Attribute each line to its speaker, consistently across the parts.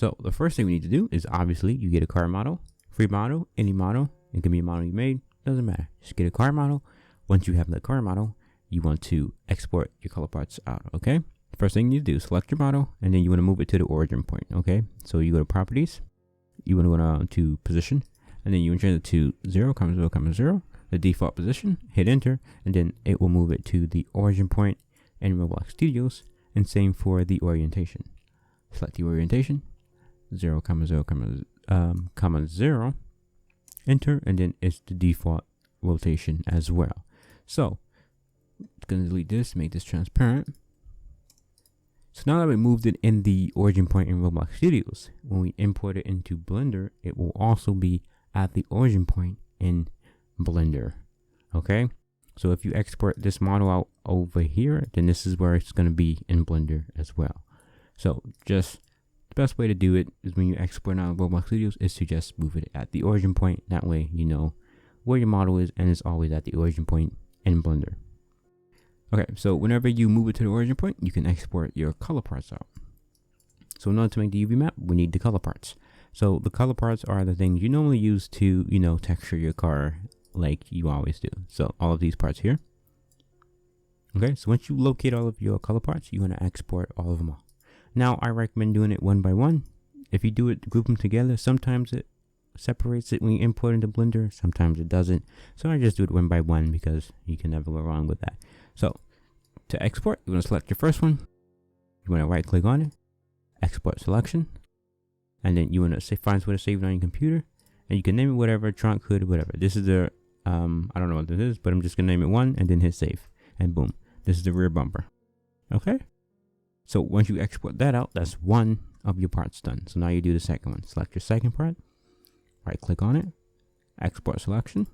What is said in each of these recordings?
Speaker 1: So the first thing we need to do is obviously you get a car model, free model, any model. It can be a model you made, doesn't matter. Just get a car model. Once you have the car model, you want to export your color parts out, okay? First thing you do is select your model, and then you want to move it to the origin point, okay? So you go to properties, you want to go down to position, and then you change it to 0, 0, 0, the default position, hit enter, and then it will move it to the origin point in Roblox Studios, and same for the orientation. Select the orientation, 0, 0, 0, enter, and then it's the default rotation as well. So it's going to delete this, make this transparent. So now that we moved it in the origin point in Roblox Studios, when we import it into Blender, it will also be at the origin point in Blender. Okay, so if you export this model out over here, then this is where it's going to be in Blender as well. So just the best way to do it is when you export out of Roblox Studios is to just move it at the origin point. That way you know where your model is, and it's always at the origin point in Blender. Okay, so whenever you move it to the origin point, you can export your color parts out. So in order to make the UV map, we need the color parts. So the color parts are the things you normally use to, you know, texture your car like you always do. So all of these parts here. Okay, so once you locate all of your color parts, you want to export all of them all. Now, I recommend doing it one by one. If you do it, group them together, sometimes it separates it when you import into Blender, sometimes it doesn't. So I just do it one by one because you can never go wrong with that. So to export, you want to select your first one. You want to right click on it, export selection, and then you want to find where to save it on your computer, and you can name it whatever, trunk, hood, whatever. This is the I don't know what this is, but I'm just gonna name it 1 and then hit save, and boom, this is the rear bumper. Okay, so once you export that out, that's one of your parts done. So now you do the second one. Select your second part, right click on it, export selection,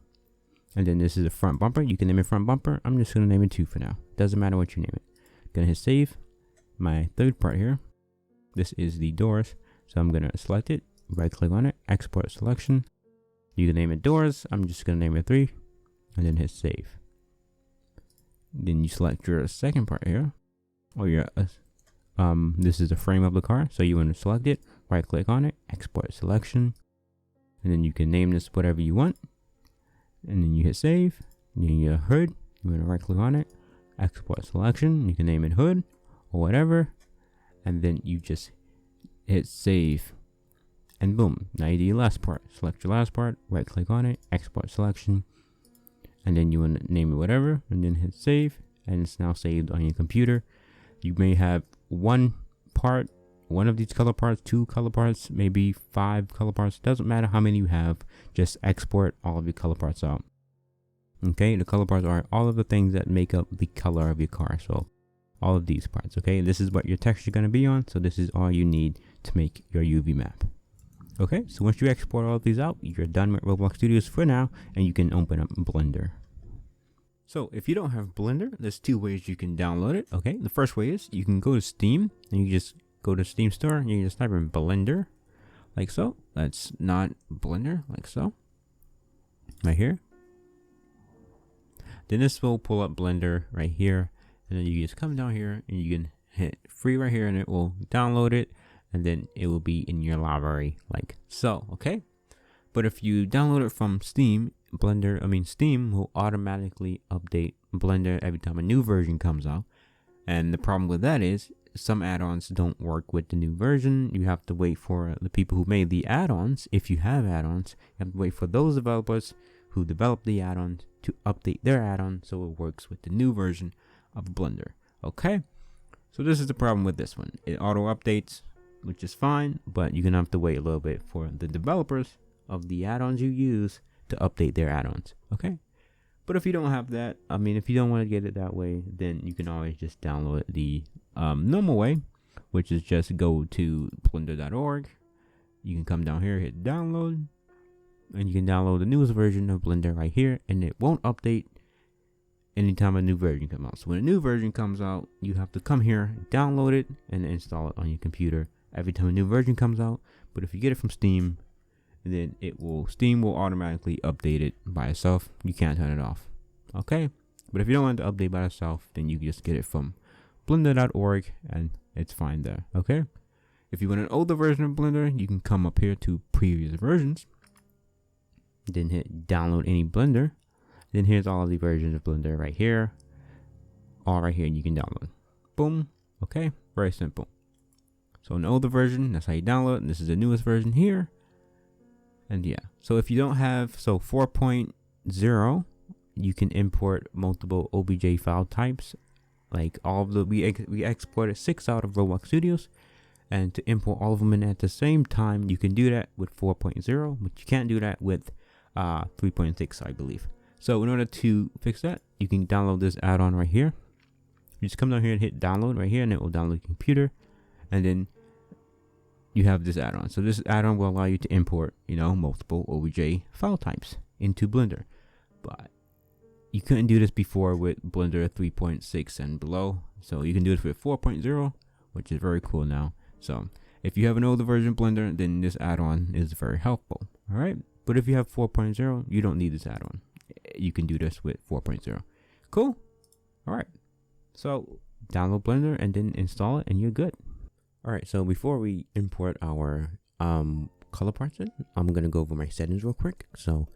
Speaker 1: and then this is the front bumper. You can name it front bumper. I'm just gonna name it 2 for now. Doesn't matter what you name it. Gonna hit save. My third part here, this is the doors. So I'm gonna select it, right click on it, export selection. You can name it doors. I'm just gonna name it 3, and then hit save. Then you select your second part here, or your this is the frame of the car. So you want to select it, right click on it, export selection, and then you can name this whatever you want. And then you hit save. And then your hood, you want to right click on it, export selection. You can name it hood or whatever, and then you just hit save, and boom, now you do your last part. Select your last part, right click on it, export selection, and then you want to name it whatever, and then hit save, and it's now saved on your computer. You may have one of these color parts, 2 color parts, maybe 5 color parts. Doesn't matter how many you have, just export all of your color parts out. Okay, the color parts are all of the things that make up the color of your car. So all of these parts. Okay, this is what your texture is going to be on. So this is all you need to make your UV map. Okay, so once you export all of these out, you're done with Roblox Studios for now, and you can open up Blender. So if you don't have Blender, there's 2 ways you can download it. Okay, the first way is you can go to Steam, and you just go to Steam store, and you just type in Blender, like so. That's not Blender, like so, right here. Then this will pull up Blender right here, and then you just come down here, and you can hit free right here, and it will download it, and then it will be in your library like so. Okay, but if you download it from Steam, Steam will automatically update Blender every time a new version comes out. And the problem with that is some add-ons don't work with the new version. You have to wait for the people who made the add-ons. If you have add-ons, you have to wait for those developers who developed the add-ons to update their add-on so it works with the new version of Blender. Okay, so this is the problem with this one. It auto updates, which is fine, but you're gonna have to wait a little bit for the developers of the add-ons you use to update their add-ons. Okay, but if you don't have that, if you don't want to get it that way, then you can always just download it the normal way, which is just go to blender.org. You can come down here, hit download, and you can download the newest version of Blender right here, and it won't update anytime a new version comes out. So when a new version comes out, you have to come here, download it, and install it on your computer every time a new version comes out. But if you get it from Steam, then Steam will automatically update it by itself. You can't turn it off. Okay, but if you don't want it to update by itself, then you can just get it from blender.org, and it's fine there. Okay, If you want an older version of Blender, you can come up here to previous versions, then hit download any Blender. Then here's all of the versions of Blender right here. All right here, you can download. Boom. Okay, very simple. So an older version, that's how you download. And this is the newest version here. And yeah, so if you don't have, so 4.0, you can import multiple OBJ file types. Like all of the, we exported 6 out of Roblox Studios. And to import all of them in at the same time, you can do that with 4.0, but you can't do that with 3.6, I believe. So in order to fix that, you can download this add-on right here. You just come down here and hit download right here, and it will download your computer. And then you have this add-on. So this add-on will allow you to import, multiple OBJ file types into Blender. But you couldn't do this before with Blender 3.6 and below. So you can do this with 4.0, which is very cool now. So if you have an older version of Blender, then this add-on is very helpful. All right. But if you have 4.0, you don't need this add-on. You can do this with 4.0. Cool. All right. So download Blender and then install it and you're good. All right. So before we import our color parts in, I'm going to go over my settings real quick. So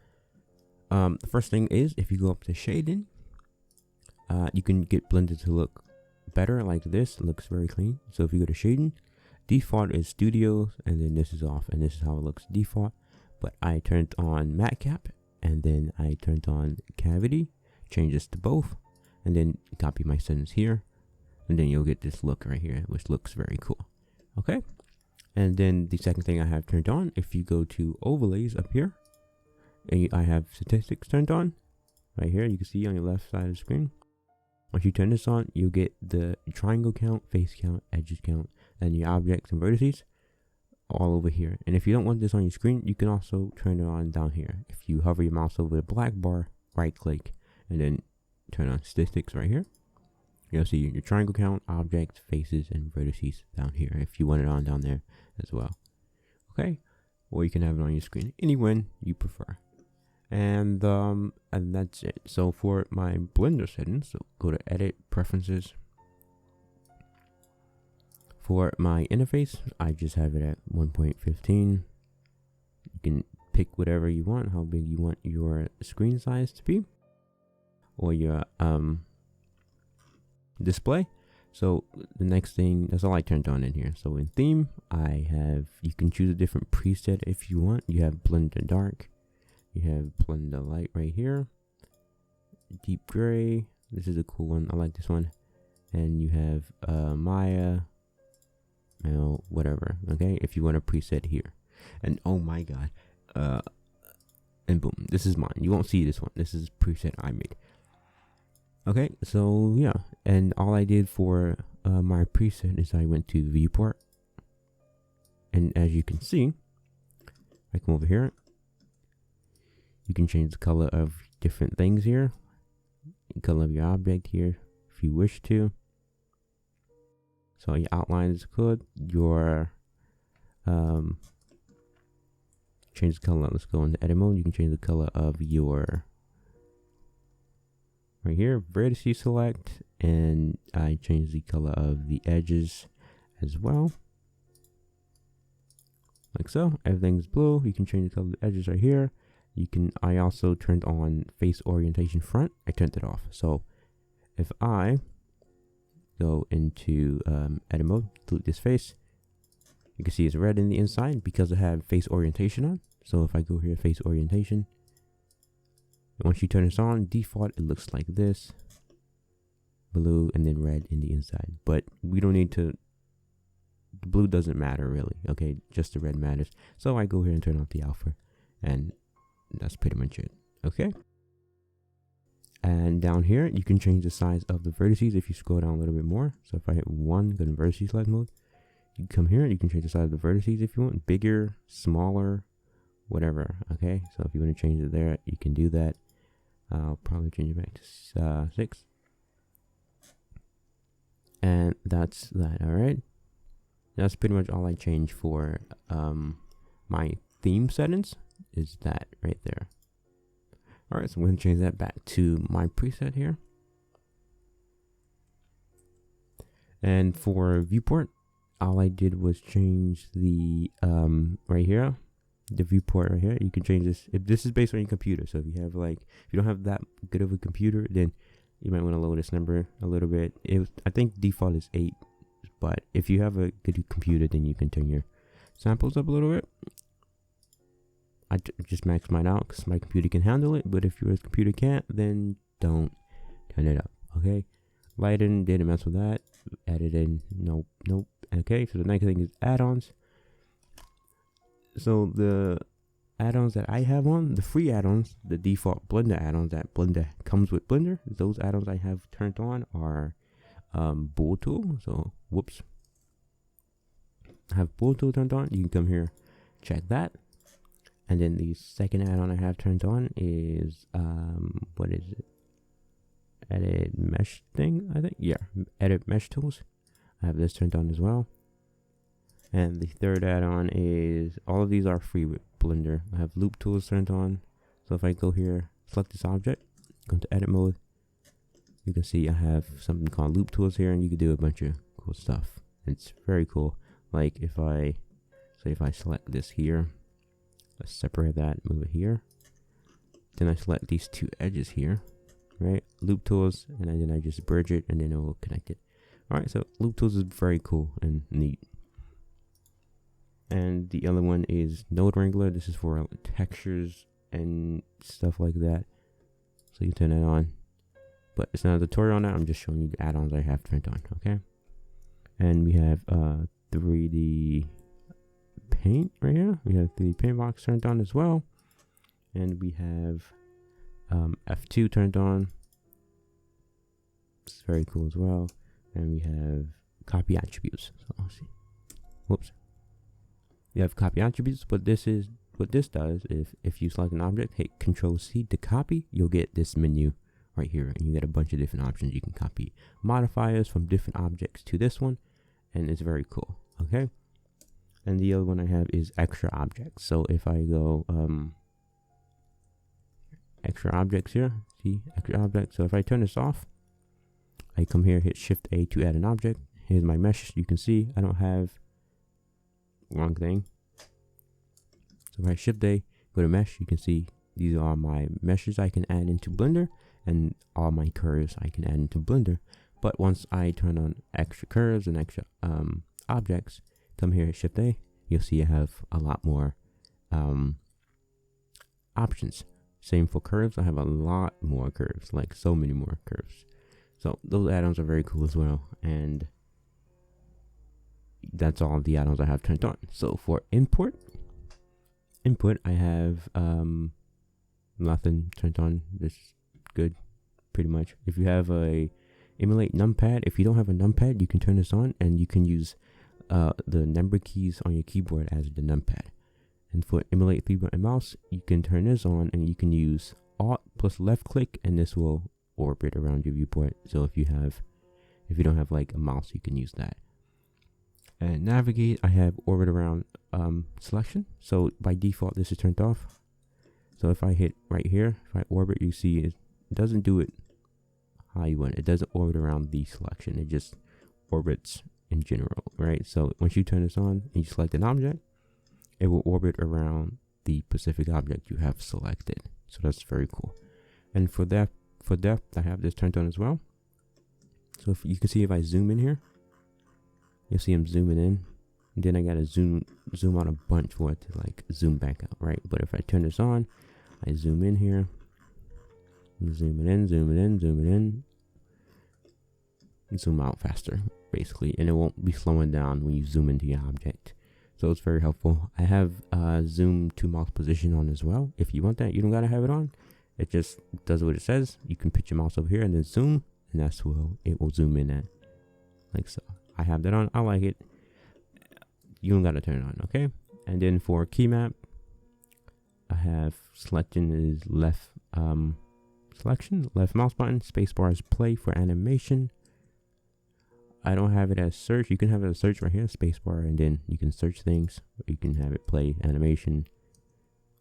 Speaker 1: the first thing is if you go up to shading, you can get Blender to look better like this. It looks very clean. So if you go to shading, default is studios and then this is off and this is how it looks default. But I turned on matte cap and then I turned on cavity, change this to both, and then copy my settings here, and then you'll get this look right here, which looks very cool. Okay, and then the second thing I have turned on, if you go to overlays up here, and I have statistics turned on right here, you can see on your left side of the screen. Once you turn this on, you'll get the triangle count, face count, edges count, and your objects and vertices all over here. And if you don't want this on your screen, you can also turn it on down here. If you hover your mouse over the black bar, right click, and then turn on statistics right here, you'll see your triangle count, objects, faces, and vertices down here if you want it on down there as well. Okay, or you can have it on your screen, anyone you prefer. And that's it. So for my Blender settings, so go to edit, preferences. For my interface, I just have it at 1.15. You can pick whatever you want, how big you want your screen size to be, or your display. So the next thing, that's all I turned on in here. So in theme, you can choose a different preset if you want. You have Blender Dark, you have Blender Light right here, Deep Gray. This is a cool one. I like this one. And you have Maya. Whatever. Okay, if you want a preset here, and oh my god, and boom, this is mine. You won't see this one. This is preset I made. Okay, so yeah, and all I did for my preset is I went to viewport, and as you can see, I come over here. You can change the color of different things here, the color of your object here if you wish to. So your outline is good. Your change the color. Let's go into edit mode. You can change the color of your right here vertices select, and I change the color of the edges as well, like so. Everything's blue. You can change the color of the edges right here. I also turned on face orientation front. I turned it off. So if I go into edit mode, delete this face, you can see it's red in the inside because I have face orientation on. So if I go here, face orientation, once you turn this on, default, it looks like this, blue and then red in the inside. But we don't need to, the blue doesn't matter really. Okay, just the red matters. So I go here and turn off the alpha, and that's pretty much it. Okay. And down here, you can change the size of the vertices if you scroll down a little bit more. So if I hit 1, go to vertices select mode, you come here, you can change the size of the vertices if you want, bigger, smaller, whatever. Okay, so if you want to change it there, you can do that. I'll probably change it back to 6. And that's that. All right, that's pretty much all I changed for my theme settings, is that right there. All right, so I'm going to change that back to my preset here. And for viewport, all I did was change the right here, the viewport right here. You can change this. If this is based on your computer, so if you have like, if you don't have that good of a computer, then you might want to lower this number a little bit. I think default is 8, but if you have a good computer, then you can turn your samples up a little bit. I just max mine out because my computer can handle it, but if your computer can't, then don't turn it up. Okay, lighten, didn't mess with that. Added in, nope. Okay, so the next thing is add-ons. So the add-ons that I have on, the free add-ons, the default Blender add-ons that Blender comes with Blender, those add-ons I have turned on are Bool Tool. So whoops, I have Bool Tool turned on. You can come here, check that. And then the second add-on I have turned on is what is it? Edit mesh thing, I think. Yeah, edit mesh tools. I have this turned on as well. And the third add-on is, all of these are free with Blender. I have loop tools turned on. So if I go here, select this object, go into edit mode, you can see I have something called loop tools here, and you can do a bunch of cool stuff. It's very cool. Like if I select this here, let's separate that, move it here. Then I select these two edges here, right? Loop tools, and then I just bridge it, and then it will connect it. All right, so loop tools is very cool and neat. And the other one is Node Wrangler. This is for textures and stuff like that. So you can turn that on. But it's not a tutorial on that. I'm just showing you the add-ons I have turned on, okay? And we have 3D Paint right here. We have 3D Paint box turned on as well. And we have F2 turned on. It's very cool as well. And we have copy attributes. So let's see. Whoops. You have copy attributes, but this is what this does. If you select an object, hit Control-C to copy, you'll get this menu right here, and you get a bunch of different options. You can copy modifiers from different objects to this one, and it's very cool. Okay. And the other one I have is extra objects. So if I go extra objects here, see extra objects. So if I turn this off, I come here, hit Shift A to add an object. Here's my mesh. You can see I don't have, wrong thing. So if I Shift A, go to mesh, you can see these are my meshes I can add into Blender, and all my curves I can add into Blender. But once I turn on extra curves and extra objects, come here, Shift A, you'll see I have a lot more options. Same for curves. I have a lot more curves, like so many more curves. So those add-ons are very cool as well. And that's all of the add-ons I have turned on. So for input, I have nothing turned on. This is good, pretty much. If you have a emulate numpad, if you don't have a numpad, you can turn this on, and you can use the number keys on your keyboard as the numpad. And for emulate 3-button mouse, you can turn this on, and you can use Alt plus left click, and this will orbit around your viewport. So if you don't have like a mouse, you can use that. And navigate, I have orbit around selection. So by default, this is turned off. So if I hit right here, if I orbit, you see it doesn't do it how you want. It doesn't orbit around the selection. It just orbits in general, right? So once you turn this on and you select an object, it will orbit around the specific object you have selected. So that's very cool. And for depth, I have this turned on as well. So if you can see, if I zoom in here, you'll see I'm zooming in, and then I gotta zoom out a bunch for it to like zoom back out, right? But if I turn this on, I zoom in here, I'm zooming in, and zoom out faster, basically, and it won't be slowing down when you zoom into your object. So it's very helpful. I have zoom to mouse position on as well. If you want that, you don't gotta have it on. It just does what it says. You can pitch your mouse over here and then zoom, and that's where it will zoom in at, like so. I have that on. I like it. You don't gotta turn it on, okay? And then for key map, I have selection is left selection, left mouse button, spacebar is play for animation. I don't have it as search. You can have it as search right here, spacebar, and then you can search things. Or you can have it play animation,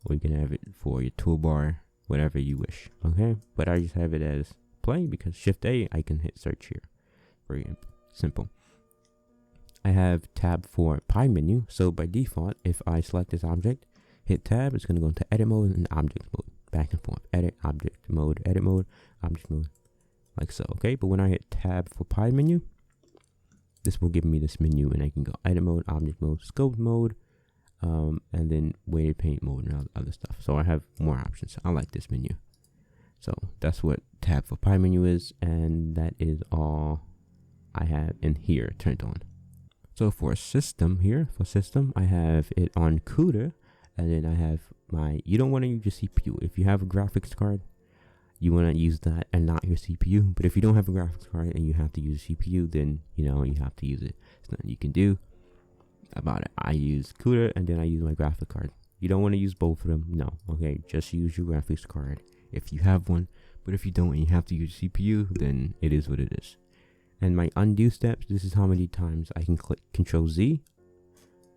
Speaker 1: or you can have it for your toolbar, whatever you wish, okay? But I just have it as play because Shift A, I can hit search here. Very simple. I have tab for Pi menu. So by default, if I select this object, hit tab, it's going to go into edit mode and object mode, back and forth, edit, object mode, object mode, like so. Okay, but when I hit tab for Pi menu, this will give me this menu, and I can go edit mode, object mode, scope mode, and then weighted paint mode and other stuff. So I have more options. I like this menu. So that's what tab for Pi menu is, and that is all I have in here turned on. So for system here, I have it on CUDA, and then I have my, you don't want to use your CPU. If you have a graphics card, you want to use that and not your CPU. But if you don't have a graphics card and you have to use a CPU, then, you know, you have to use it. There's nothing you can do about it. I use CUDA and then I use my graphics card. You don't want to use both of them. No. Okay. Just use your graphics card if you have one. But if you don't and you have to use CPU, then it is what it is. And my undo steps, this is how many times I can click Control Z.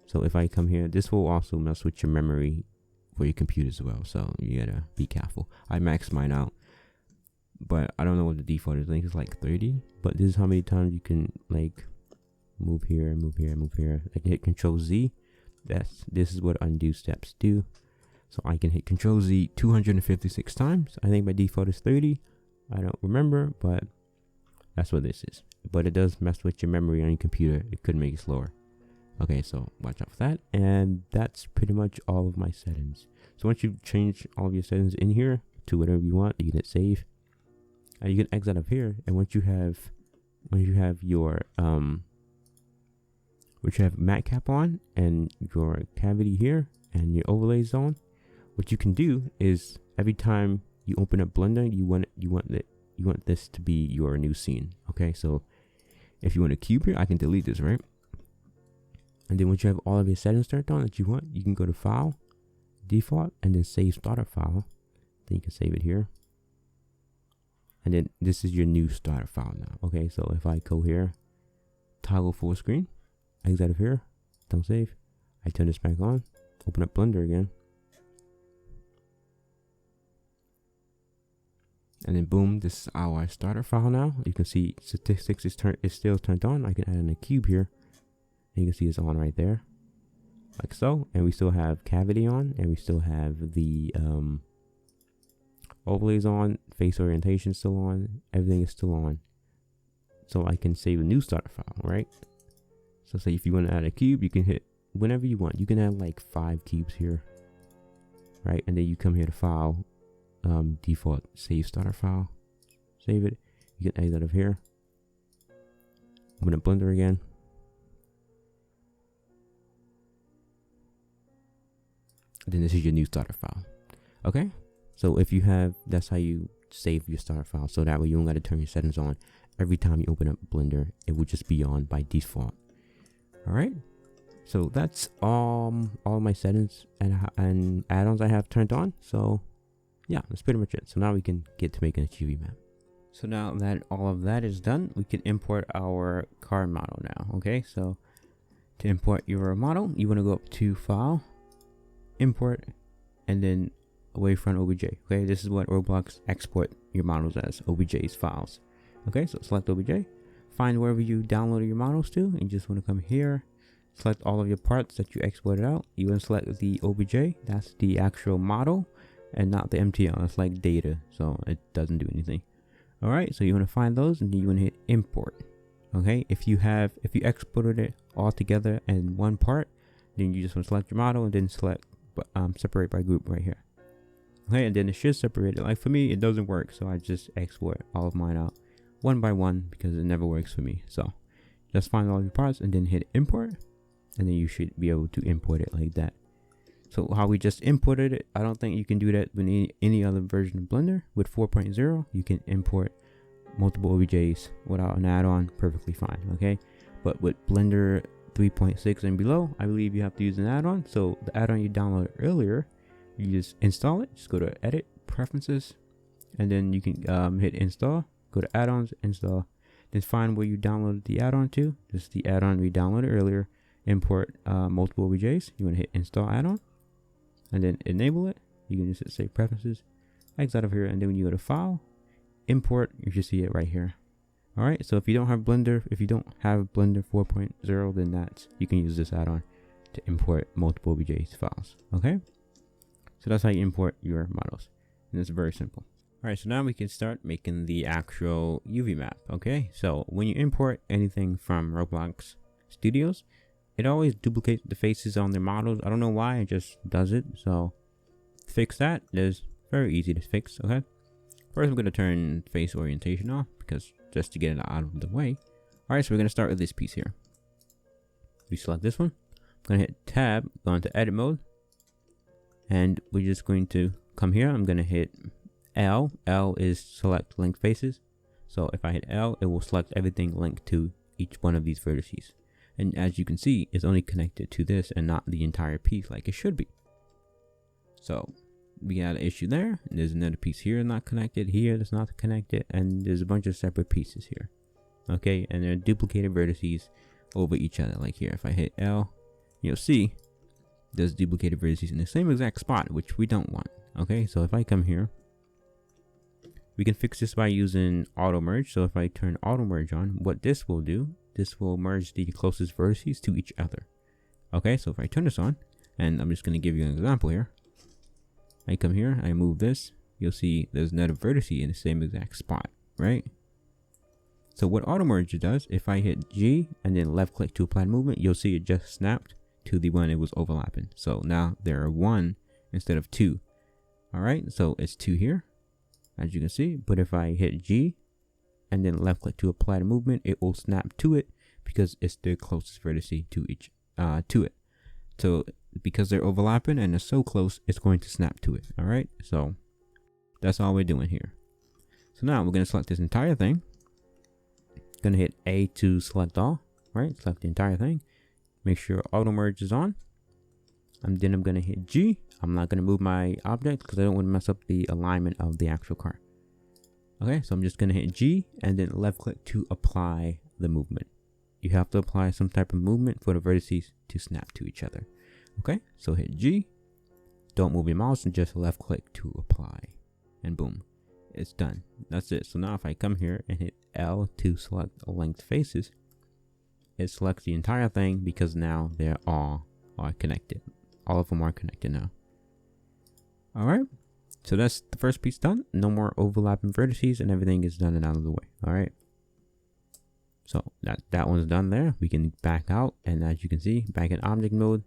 Speaker 1: So if I come here, this will also mess with your memory for your computer as well. So you gotta be careful. I maxed mine out, but I don't know what the default is. I think it's like 30. But this is how many times you can like move here, move here, move here. I can hit Control Z. This is what undo steps do. So I can hit Control Z 256 times. I think by default is 30. I don't remember, but that's what this is. But it does mess with your memory on your computer. It could make it slower. Okay, so watch out for that. And that's pretty much all of my settings. So once you change all of your settings in here to whatever you want, you can hit save. You can exit up here, and once you have your matte cap on and your cavity here and your overlays on, what you can do is every time you open up Blender, you want this to be your new scene. Okay, so if you want a cube here, I can delete this, right? And then once you have all of your settings turned on that you want, you can go to File, Default, and then Save Starter File. Then you can save it here. And then this is your new starter file now. Okay, so if I go here, toggle full screen, exit out of here, don't save. I turn this back on, open up Blender again. And then boom, this is our starter file now. You can see statistics is still turned on. I can add in a cube here. And you can see it's on right there. Like so. And we still have cavity on, and we still have the overlays on, face orientation still on, everything is still on. So I can save a new starter file, right? So say if you want to add a cube, you can hit whenever you want. You can add like 5 cubes here, right? And then you come here to File, Default, Save Starter File, save it. You can exit out of here, open up Blender again. And then this is your new starter file. Okay, so if you have, that's how you save your starter file, so that way you don't got to turn your settings on every time you open up Blender. It will just be on by default. All right, so that's all my settings and add-ons I have turned on. So yeah, that's pretty much it. So now we can get to making a 3D map. So now that all of that is done, we can import our car model now. Okay, so to import your model, you want to go up to File, Import, and then Wavefront OBJ. Okay, this is what Roblox export your models as, OBJ's files. Okay, so select OBJ, find wherever you downloaded your models to, and you just want to come here, select all of your parts that you exported out. You want to select the OBJ, that's the actual model, and not the MTL. It's like data, so it doesn't do anything. All right, so you want to find those, and then you want to hit import. Okay, if you exported it all together in one part, then you just want to select your model and then select separate by group right here. Okay, and then it should separate it. Like for me, it doesn't work, so I just export all of mine out one by one because it never works for me. So just find all your parts and then hit import, and then you should be able to import it like that. So how we just imported it, I don't think you can do that with any other version of Blender. With 4.0, you can import multiple OBJs without an add-on perfectly fine. Okay, but with Blender 3.6 and below, I believe you have to use an add-on. So the add-on you downloaded earlier, you just install it. Just go to Edit, Preferences, and then you can hit Install. Go to Add-ons, Install. Then find where you downloaded the add-on to. This is the add-on we downloaded earlier. Import multiple OBJs. You want to hit Install Add-on, and then enable it. You can just hit Save Preferences, exit out of here, and then when you go to File, Import, you should see it right here. All right, so if you don't have Blender 4.0, then you can use this add-on to import multiple OBJ files. Okay, so that's how you import your models, and it's very simple. All right, so now we can start making the actual UV map. Okay, so when you import anything from Roblox Studios, it always duplicates the faces on their models. I don't know why, it just does it. So to fix that, it's very easy to fix. Okay, first I'm going to turn face orientation off, because just to get it out of the way. All right, so we're going to start with this piece here. We select this one. I'm going to hit tab, go into edit mode, and we're just going to come here. I'm going to hit L. L is select linked faces. So if I hit L, it will select everything linked to each one of these vertices. And as you can see, it's only connected to this and not the entire piece like it should be. So we got an issue there. And there's another piece here not connected, here that's not connected, and there's a bunch of separate pieces here. Okay, and they're duplicated vertices over each other. Like here, if I hit L, you'll see there's duplicated vertices in the same exact spot, which we don't want. Okay, so if I come here, we can fix this by using auto merge. So if I turn auto merge on, what this will do, this will merge the closest vertices to each other. Okay, so if I turn this on, and I'm just going to give you an example here. I come here, I move this, you'll see there's another vertice in the same exact spot, right? So what auto merge does, if I hit G and then left click to apply movement, you'll see it just snapped to the one it was overlapping. So now there are 1 instead of 2. All right, so it's 2 here, as you can see. But if I hit G and then left click to apply the movement, it will snap to it because it's the closest vertice to it. So because they're overlapping and they're so close, it's going to snap to it. All right, so that's all we're doing here. So now we're going to select this entire thing. Going to hit A to select all. Right, select the entire thing. Make sure auto merge is on. And then I'm going to hit G. I'm not going to move my object because I don't want to mess up the alignment of the actual car. Okay, so I'm just going to hit G and then left click to apply the movement. You have to apply some type of movement for the vertices to snap to each other. Okay, so hit G. Don't move your mouse and just left click to apply. And boom, it's done. That's it. So now if I come here and hit L to select linked faces, it selects the entire thing because now they're all are connected. All of them are connected now. All right, so that's the first piece done. No more overlapping vertices and everything is done and out of the way. All right, so that one's done there. We can back out, and as you can see, back in object mode,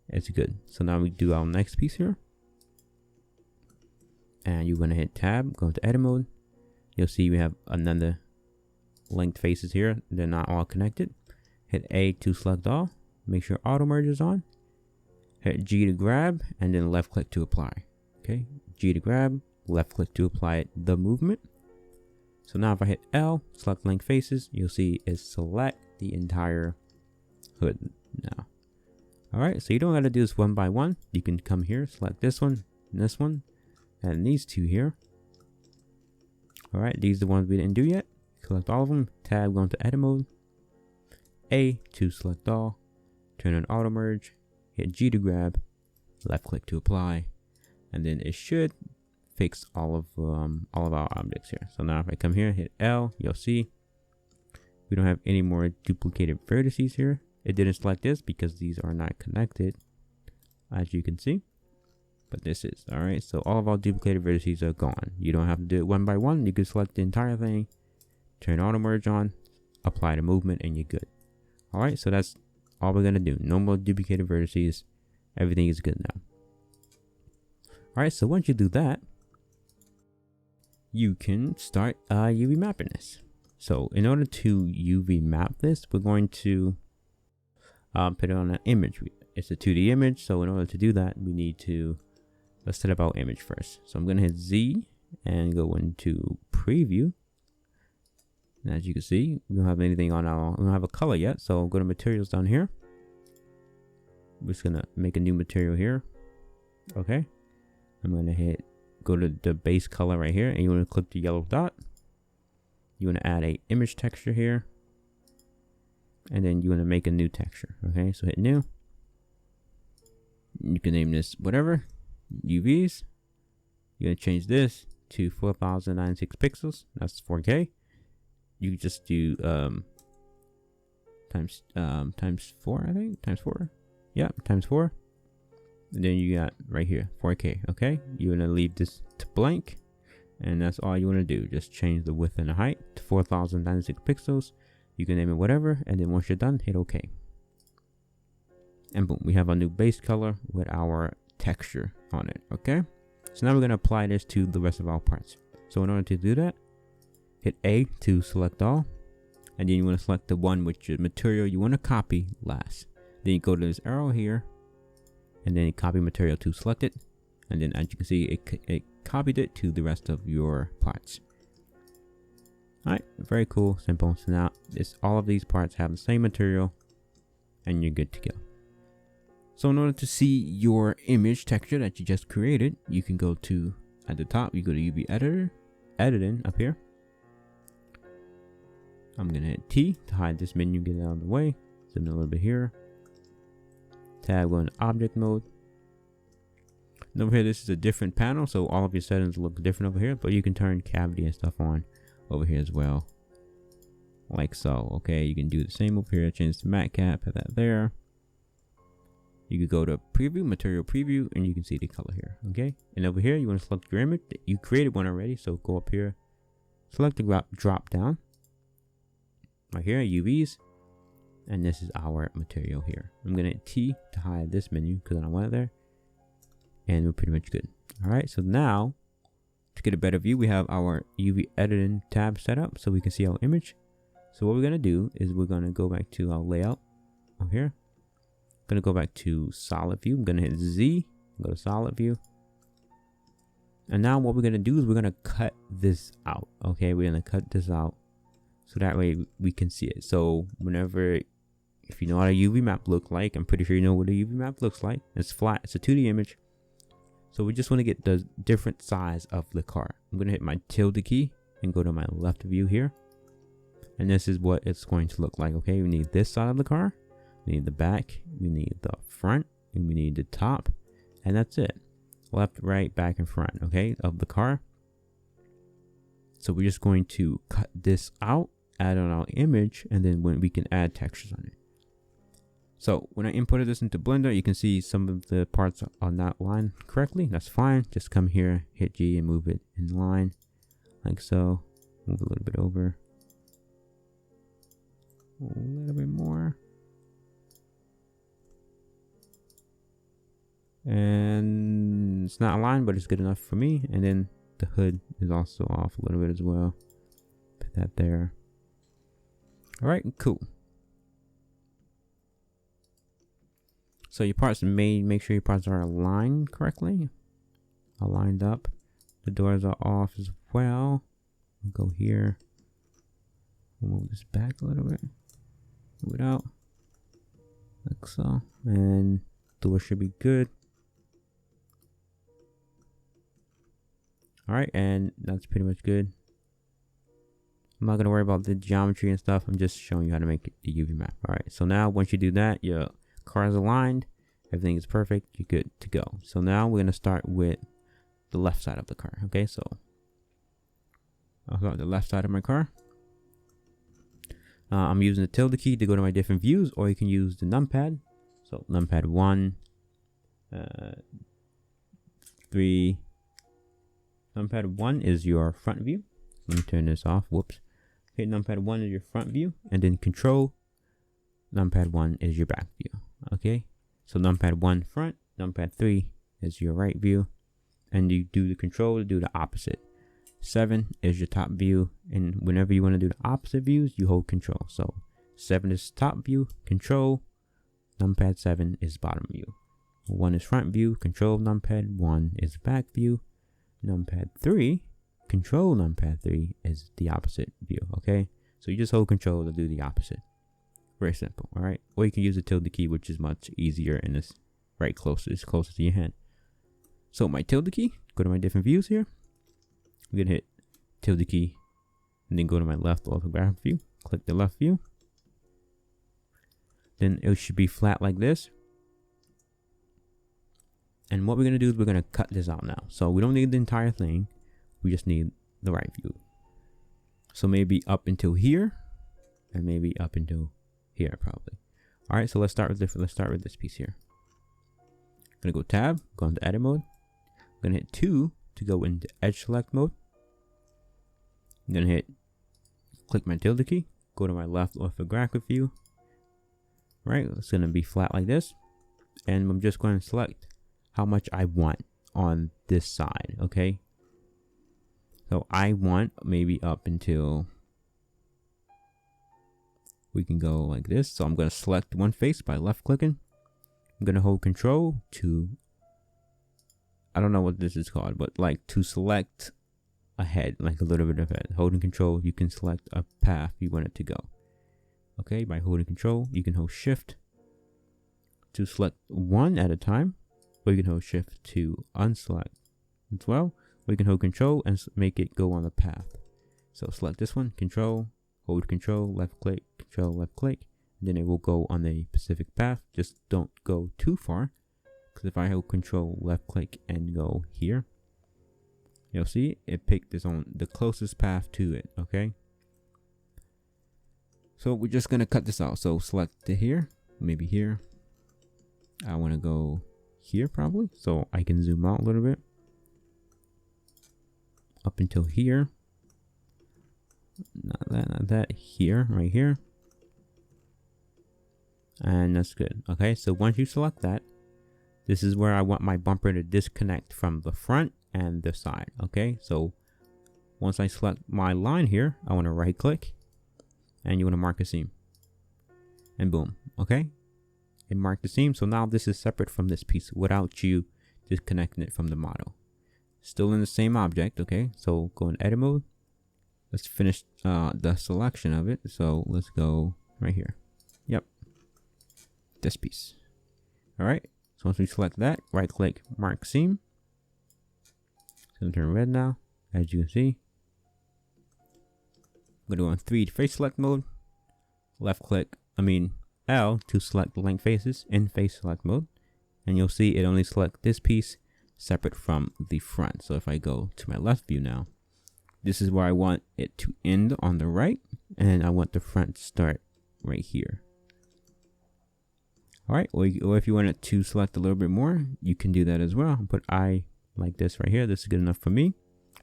Speaker 1: it's good. So now we do our next piece here, and you're going to hit tab, go into edit mode. You'll see we have another linked faces here. They're not all connected. Hit A to select all. Make sure auto merge is on. Hit G to grab and then left click to apply. Okay, G to grab, left click to apply the movement. So now if I hit L, select link faces, you'll see it select the entire hood now. All right, so you don't got to do this one by one. You can come here, select this one, and these two here. All right, these are the ones we didn't do yet. Select all of them, tab, go into edit mode. A to select all, turn on auto merge, hit G to grab, left click to apply, and then it should fix all of our objects here. So now if I come here, hit L, you'll see we don't have any more duplicated vertices here. It didn't select this because these are not connected, as you can see, but this is. All right, so all of our duplicated vertices are gone. You don't have to do it one by one. You can select the entire thing, turn auto merge on, apply the movement, and you're good. All right, so that's all we're gonna do. No more duplicated vertices. Everything is good now. All right, so once you do that, you can start UV mapping this. So in order to UV map this, we're going to put it on an image. It's a 2D image, so in order to do that, we need to let's set up our image first. So I'm gonna hit Z and go into preview. And as you can see, we don't have anything on we don't have a color yet. So go to materials down here. I'm just gonna make a new material here. Okay. I'm gonna go to the base color right here, and you want to click the yellow dot. You want to add a image texture here, and then you want to make a new texture. Okay, so hit new. You can name this whatever, UVs. You're gonna change this to 4096 pixels. That's 4K. you just do times 4, I think, times 4. Yeah, times 4. And then you got right here 4K. Okay, you're gonna leave this to blank, and that's all you want to do. Just change the width and the height to 4096 pixels. You can name it whatever, and then once you're done, hit OK. And boom, we have a new base color with our texture on it. Okay, so now we're gonna apply this to the rest of our parts. So in order to do that, hit A to select all, and then you want to select the one which material you want to copy last. Then you go to this arrow here, and then copy material to select it, and then as you can see, it copied it to the rest of your parts. Alright, very cool, simple. So now all of these parts have the same material, and you're good to go. So in order to see your image texture that you just created, you can go to, at the top, you go to UV editor, Addon up here. I'm gonna hit T to hide this menu, get it out of the way. Zoom in a little bit here. Tab, go into object mode. And over here, this is a different panel, so all of your settings look different over here, but you can turn cavity and stuff on over here as well, like so. Okay, you can do the same over here, change to matte cap, put that there. You could go to preview, material preview, and you can see the color here. Okay, and over here you want to select your image. You created one already, so go up here, select the drop down right here, UVs, and this is our material here. I'm gonna hit T to hide this menu because I don't want it there, and we're pretty much good. All right, so now to get a better view, we have our UV editing tab set up so we can see our image. So what we're gonna do is we're gonna go back to our layout over here. I'm gonna go back to solid view. I'm gonna hit Z, go to solid view, and now what we're gonna do is we're gonna cut this out. Okay, we're gonna cut this out so that way we can see it. So whenever, if you know what a UV map look like, I'm pretty sure you know what a UV map looks like. It's flat, it's a 2D image. So we just want to get the different size of the car. I'm gonna hit my tilde key and go to my left view here, and this is what it's going to look like. Okay, we need this side of the car, we need the back, we need the front, and we need the top, and that's it. Left, right, back, and front, okay, of the car. So we're just going to cut this out, add on our image, and then when we can add textures on it. So when I imported this into Blender, you can see some of the parts are not lined correctly. That's fine. Just come here, hit G, and move it in line like so. Move a little bit over, a little bit more, and it's not aligned, but it's good enough for me. And then the hood is also off a little bit as well. Put that there. All right, cool. So your parts make sure your parts are aligned correctly, aligned up. The doors are off as well. We'll go here. We'll move this back a little bit. Move it out, like so. And door should be good. All right, and that's pretty much good. I'm not gonna worry about the geometry and stuff. I'm just showing you how to make the UV map. All right, so now once you do that, your car is aligned, everything is perfect, you're good to go. So now we're gonna start with the left side of the car. Okay, so I'll start the left side of my car. I'm using the tilde key to go to my different views, or you can use the numpad. So numpad 1, 3. Numpad 1 is your front view. Let me turn this off. Whoops. Okay, numpad 1 is your front view, and then control numpad 1 is your back view. Okay, so numpad 1 front, numpad 3 is your right view, and you do the control to do the opposite. 7 is your top view, and whenever you want to do the opposite views, you hold control. So 7 is top view, control, numpad 7 is bottom view. 1 is front view, control numpad 1 is back view. Numpad 3, control numpad 3 is the opposite view. Okay, so you just hold control to do the opposite. Very simple. All right, or you can use the tilde key, which is much easier and is right closest to your hand. So my tilde key, go to my different views here. I'm gonna hit tilde key and then go to my left orthographic view, click the left view, then it should be flat like this. And what we're gonna do is we're gonna cut this out now. So we don't need the entire thing, we just need the right view. So maybe up until here, and maybe up until here probably. All right, so let's start with this piece here. I'm gonna go tab, go into edit mode. I'm gonna hit 2 to go into edge select mode. I'm gonna click my tilde key, go to my left orthographic view. Right, it's gonna be flat like this, and I'm just going to select how much I want on this side. Okay, so I want maybe up until, we can go like this. So I'm going to select one face by left clicking. I'm going to hold control to, I don't know what this is called, but like to select a head, like a little bit of head. Holding control, you can select a path you want it to go. Okay, by holding control, you can hold shift to select one at a time, or you can hold shift to unselect as well, or you can hold control and make it go on the path. So select this one, control, hold control, left click, and then it will go on a specific path. Just don't go too far, because if I hold control, left click, and go here, you'll see it picked this on the closest path to it. Okay, so we're just gonna cut this out. So select it here, maybe here. I want to go here probably, so I can zoom out a little bit up until here. Not that, here, right here. And that's good. Okay, so once you select that, this is where I want my bumper to disconnect from the front and the side. Okay, so once I select my line here, I want to right click, and you want to mark a seam, and boom. Okay, it marked the seam. So now this is separate from this piece without you disconnecting it from the model. Still in the same object. Okay, so go in edit mode. Let's finish the selection of it. So let's go right here. Yep, this piece. All right, so once we select that, right click, mark seam. It's gonna turn red now, as you can see. I'm gonna go on 3D face select mode. Left click, L to select the length faces in face select mode, and you'll see it only select this piece separate from the front. So if I go to my left view now, this is where I want it to end on the right, and I want the front to start right here. All right, or if you want it to select a little bit more, you can do that as well. But I like this right here. This is good enough for me,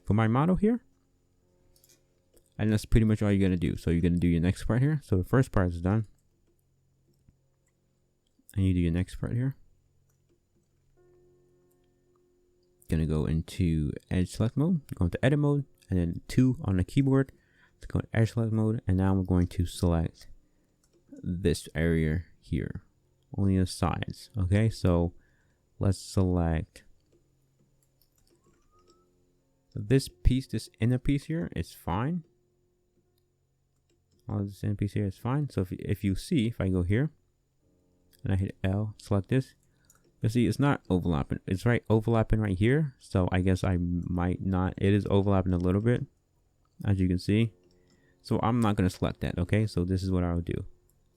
Speaker 1: for my model here. And that's pretty much all you're gonna do. So you're gonna do your next part here. So the first part is done, and you do your next part here. Gonna go into edge select mode, go into edit mode, and then 2 on the keyboard to go to edge select mode. And now we're going to select this area here, only the sides. Okay, so let's select this piece. This inner piece here is fine. All this inner piece here is fine. So if you see, if I go here and I hit L, select this, you'll see it's not overlapping. It's overlapping right here. So I guess I might not. It is overlapping a little bit, as you can see. So I'm not going to select that. Okay, so this is what I'll do.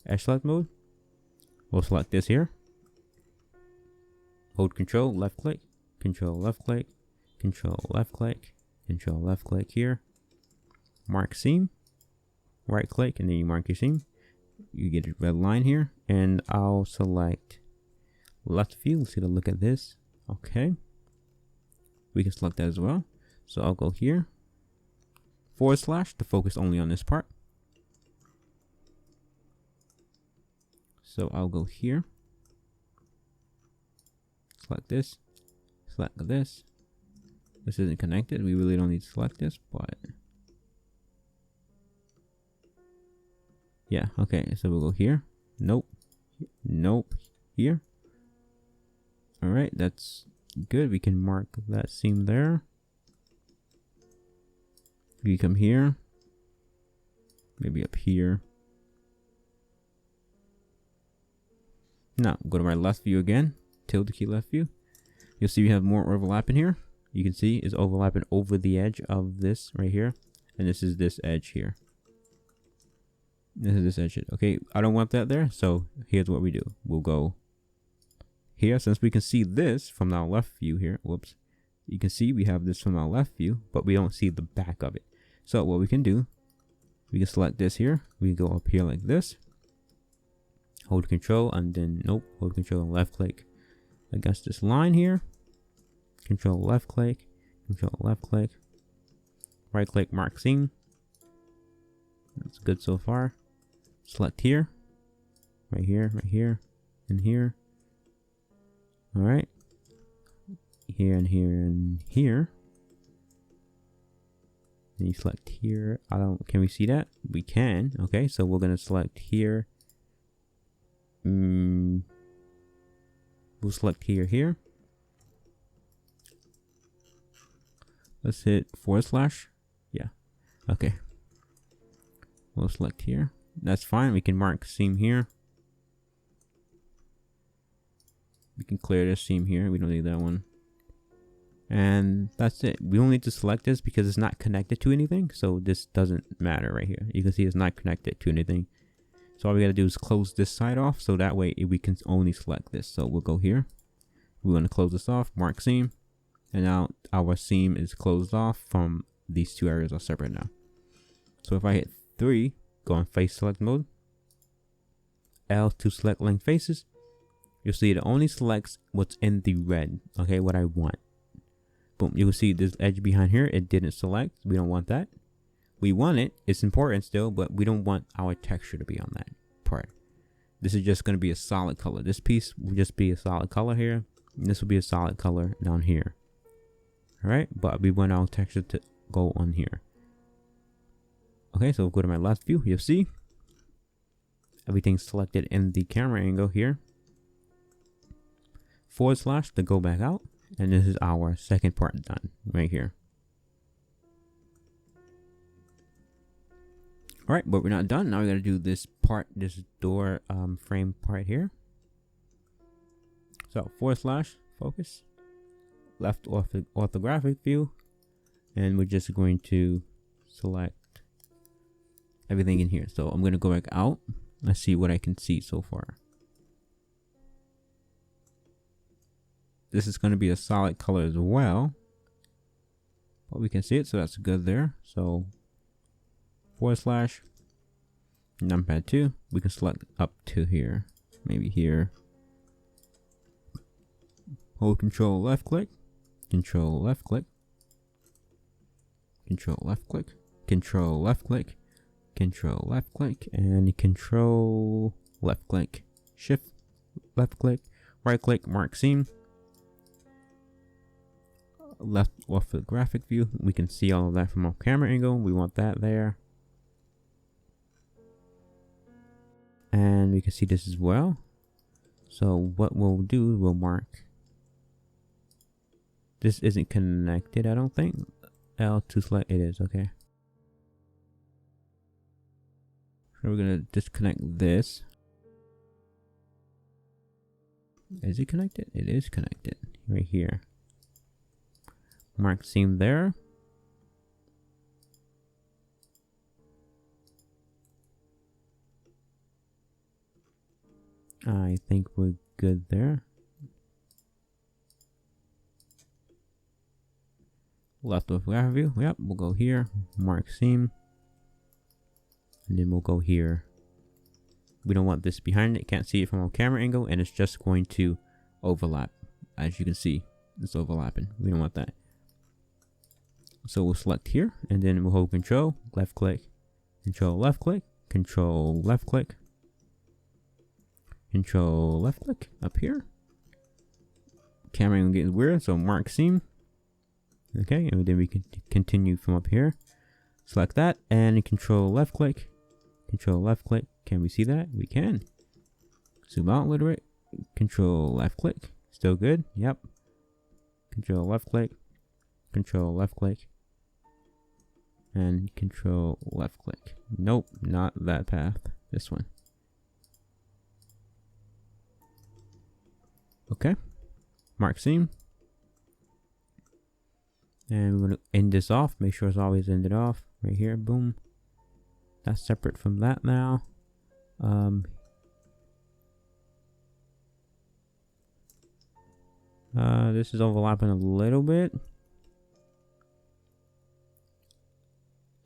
Speaker 1: Edge select mode. We'll select this here. Hold control, left click, control, left click, control, left click, control, left click here. Mark seam. Right click, and then you mark your seam. You get a red line here, and I'll select left view. Let's get a look at this. Okay, we can select that as well. So I'll go here, / to focus only on this part. So I'll go here, select this, select this. This isn't connected. We really don't need to select this, but yeah, okay. So we'll go here. Nope. Nope. Here. All right, that's good. We can mark that seam there. We come here. Maybe up here. Now, go to my left view again. Tilde key left view. You'll see we have more overlap in here. You can see it's overlapping over the edge of this right here. And this is this edge here. This is this edge. Okay, I don't want that there. So here's what we do. We'll go here. Since we can see this from our left view here. Whoops. You can see we have this from our left view, but we don't see the back of it. So what we can do We can select this here. We go up here like this. Hold control and then hold control and left click against this line here. Control left click, right click, mark seam. That's good so far. Select here, right here, and here. All right, here and here and here. And you select here. Can we see that? We can. Okay, so we're gonna select here. We'll select here. Let's hit /. Yeah. Okay. We'll select here. That's fine. We can mark seam here. We can clear this seam here. We don't need that one. And that's it. We only need to select this because it's not connected to anything. So this doesn't matter right here. You can see it's not connected to anything. So all we gotta do is close this side off. So that way we can only select this. So we'll go here. We want to close this off, mark seam. And now our seam is closed off from these two areas are separate now. So if I hit 3, go on face select mode. L to select length faces. You'll see it only selects what's in the red. Okay, what I want. Boom, you will see this edge behind here, it didn't select. We don't want that. We want it, it's important still, but we don't want our texture to be on that part. This is just going to be a solid color. This piece will just be a solid color here. And this will be a solid color down here. Alright, but we want our texture to go on here. Okay, so go to my left view, you'll see everything's selected in the camera angle here. / to go back out. And this is our second part done right here. All right, but we're not done. Now we got to do this part, this door frame part here. So / focus, left orthographic view, and we're just going to select everything in here. So I'm going to go back out. Let's see what I can see so far. This is going to be a solid color as well, but we can see it, so that's good there. So / numpad 2, we can select up to here, maybe here. Hold control left click, control left click, control left click, control left click, control left click, and control left click, shift left click, right click, mark seam. Left orthographic view, we can see all of that from our camera angle. We want that there, and we can see this as well. So what we'll do is we'll mark, this isn't connected, I don't think. L to select, it is. Okay, so we're gonna disconnect this. Is it connected? It is connected right here. Mark seam there. I think we're good there. Left orthographic view. Yep, we'll go here. Mark seam. And then we'll go here. We don't want this behind it. Can't see it from our camera angle, and it's just going to overlap. As you can see, it's overlapping. We don't want that. So we'll select here, and then we'll hold control, left click, control left click, control left click, control left click up here. Camera angle getting weird, so mark seam. Okay, and then we can continue from up here. Select that, and control left click, control left click. Can we see that? We can. Zoom out a little bit. Control left click. Still good. Yep. Control left click, control left click, and control left click. Nope, not that path. This one. Okay. Mark seam. And we're going to end this off. Make sure it's always ended off. Right here. Boom. That's separate from that now. This is overlapping a little bit.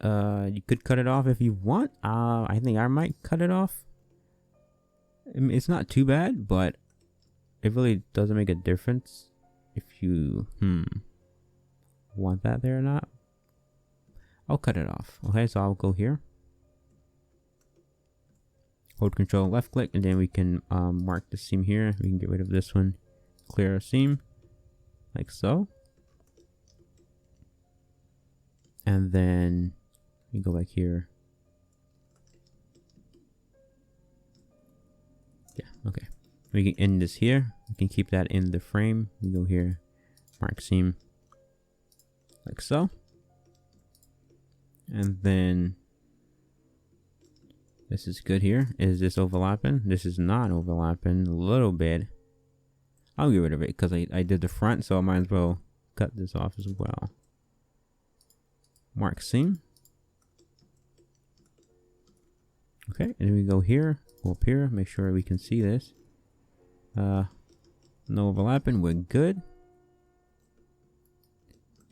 Speaker 1: You could cut it off if you want. I think I might cut it off. I mean, it's not too bad, but it really doesn't make a difference if you want that there or not. I'll cut it off. Okay, so I'll go here, hold Control left click, and then we can mark the seam here. We can get rid of this one, clear our seam like so, and then we go back here. Yeah, okay. We can end this here. We can keep that in the frame. We go here, mark seam like so. And then this is good here. Is this overlapping? This is not overlapping. A little bit. I'll get rid of it because I did the front, so I might as well cut this off as well. Mark seam. Okay, and then we go here, go up here, make sure we can see this. No overlapping, we're good.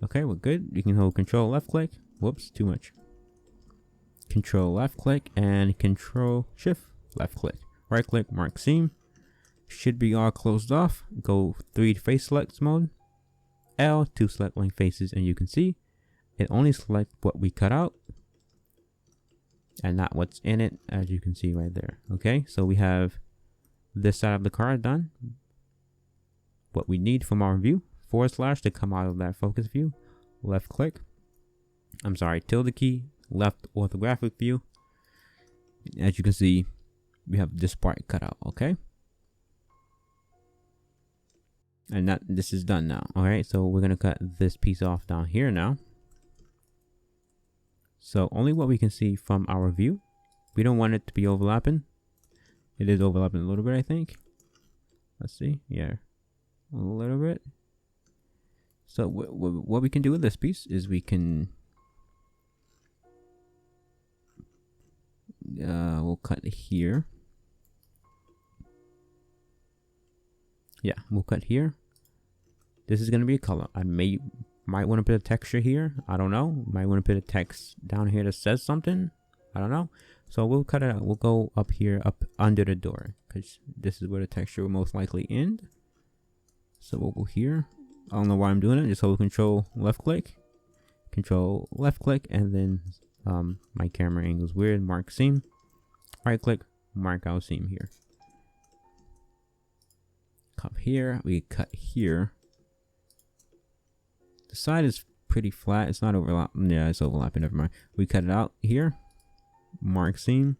Speaker 1: Okay, we're good. You can hold Control left click. Whoops, too much. Control left click and Control Shift left click. Right click, mark seam. Should be all closed off. Go 3 face select mode. L to select link faces, and you can see it only selects what we cut out and not what's in it, as you can see right there. Okay, so we have this side of the card done. What we need from our view, / to come out of that focus view. Left click. I'm sorry, tilde key, left orthographic view. As you can see, we have this part cut out, okay? And this is done now. All right, so we're gonna cut this piece off down here now. So only what we can see from our view. We don't want it to be overlapping. It is overlapping a little bit, I think. Let's see, yeah, a little bit. So what we can do with this piece is we can we'll cut here. Yeah, we'll cut here. This is gonna be a color. I might want to put a texture here. I don't know. Might want to put a text down here that says something. I don't know. So we'll cut it out. We'll go up here, up under the door, because this is where the texture will most likely end. So we'll go here. I don't know why I'm doing it. Just hold Control left click, and then my camera angle's weird. Mark seam. Right click, mark out seam here. Come here. We cut here. The side is pretty flat. It's not overlapping. Yeah, it's overlapping. Never mind. We cut it out here. Mark seam.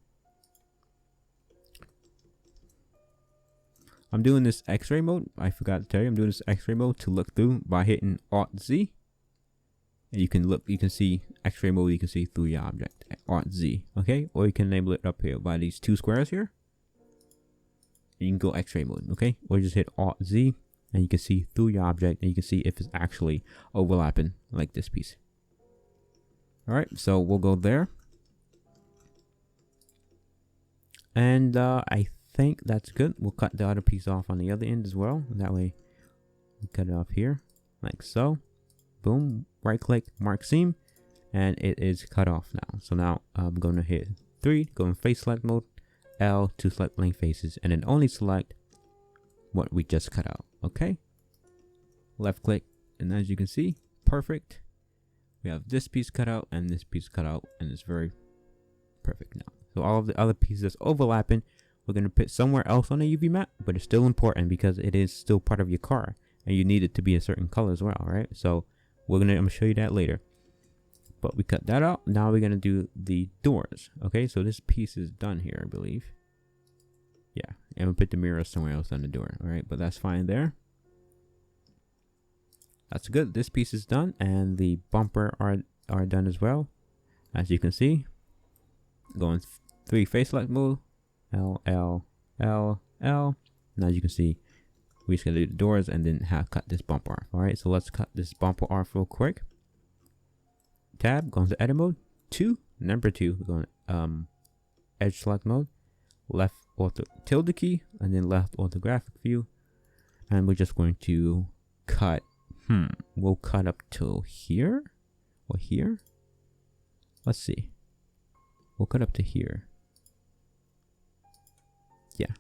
Speaker 1: I'm doing this X-ray mode. I forgot to tell you. I'm doing this X-ray mode to look through by hitting Alt Z. And you can look. You can see X-ray mode. You can see through your object. Alt Z. Okay. Or you can enable it up here by these 2 squares here. And you can go X-ray mode. Okay. Or just hit Alt Z. And you can see through your object, and you can see if it's actually overlapping like this piece. All right, so we'll go there. And I think that's good. We'll cut the other piece off on the other end as well. That way we cut it off here like so. Boom, right click, mark seam, and it is cut off now. So now I'm going to hit 3, go in face select mode, L to select link faces, and then only select what we just cut out. Okay, left click, and as you can see, perfect. We have this piece cut out and this piece cut out, and it's very perfect now. So all of the other pieces that's overlapping, we're going to put somewhere else on the UV map, but it's still important because it is still part of your car, and you need it to be a certain color as well, right? So I'm gonna show you that later. But we cut that out. Now we're gonna do the doors. Okay, so this piece is done here, I believe. Yeah, and we'll put the mirror somewhere else on the door. All right, but that's fine there. That's good. This piece is done, and the bumper are done as well. As you can see, going 3 face select mode, L, L, L, L. Now you can see we just gotta do the doors and then cut this bumper off. All right, so let's cut this bumper off real quick. Tab, going to edit mode, 2, number 2, we're going edge select mode, left tilde key, and then left orthographic view, and we're just going to cut. We'll cut up till here or here. let's see. We'll cut up to here. Yeah.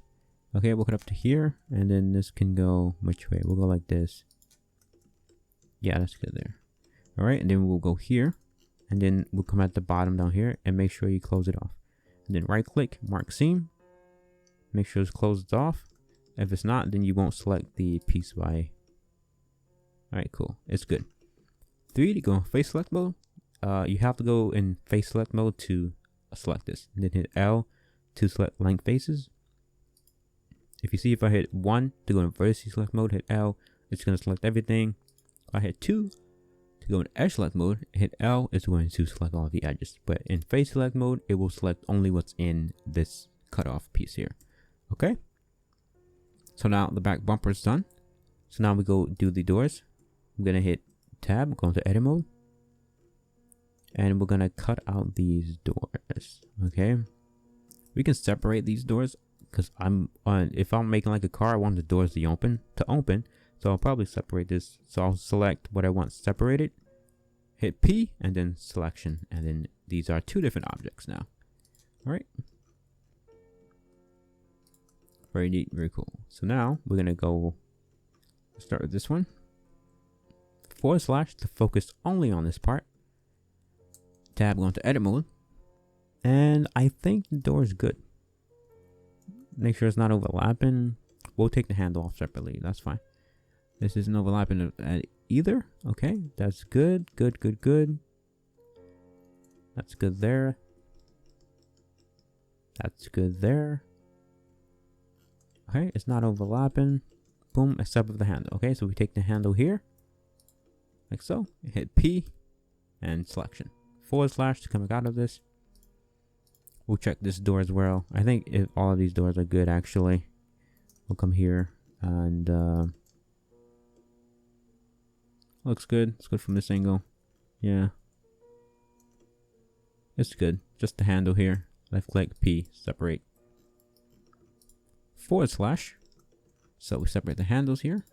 Speaker 1: Okay, we'll cut up to here, and then this can go which way? We'll go like this. Yeah, that's good there. All right, and then we'll go here, and then we'll come at the bottom down here and make sure you close it off. And then right click, mark seam. Make sure it's closed off. If it's not, then you won't select the piece by. All right, cool. It's good. 3 to go in face select mode. You have to go in face select mode to select this. And then hit L to select length faces. If you see, if I hit 1 to go in vertices select mode, hit L, it's going to select everything. If I hit 2 to go in edge select mode, hit L, it's going to select all of the edges. But in face select mode, it will select only what's in this cutoff piece here. Okay. So now the back bumper is done. So now we go do the doors. I'm going to hit tab, go into edit mode. And we're going to cut out these doors. Okay. We can separate these doors because if I'm making like a car, I want the doors to open. So I'll probably separate this. So I'll select what I want separated. Hit P and then selection. And then these are 2 different objects now. All right. Very neat, very cool. So now we're going to go start with this one. / to focus only on this part. Tab, go into edit mode. And I think the door is good. Make sure it's not overlapping. We'll take the handle off separately. That's fine. This isn't overlapping either. Okay, that's good. Good. That's good there. That's good there. Okay, it's not overlapping. Boom, except for the handle. Okay, so we take the handle here. Like so. Hit P and selection. / to come out of this. We'll check this door as well. I think if all of these doors are good, actually. We'll come here and looks good. It's good from this angle. Yeah. It's good. Just the handle here. Left click P, separate. / So we separate the handles here.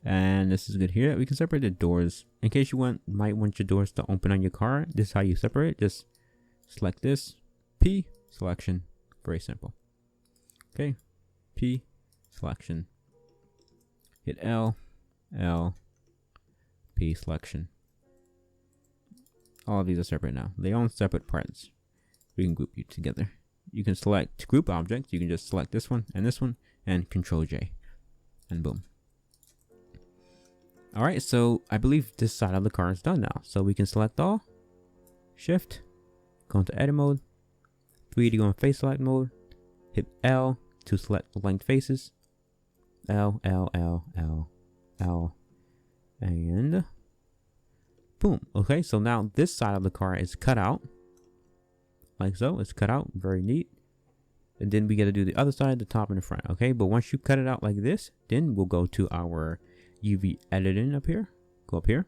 Speaker 1: And this is good here. We can separate the doors. In case you might want your doors to open on your car, this is how you separate. Just select this. P, selection. Very simple. Okay. P, selection. Hit L, P, selection. All of these are separate now. They own separate parts. We can group you together. You can select group objects. You can just select this one, and Control J. And boom. Alright, so I believe this side of the car is done now. So we can select all. Shift. Go into edit mode. 3 to go in face select mode. Hit L to select the length faces. L. And boom. Okay, so now this side of the car is cut out. Like so. It's cut out. Very neat. And then we got to do the other side, the top and the front. Okay, but once you cut it out like this, then we'll go to our UV editing up here. Go up here.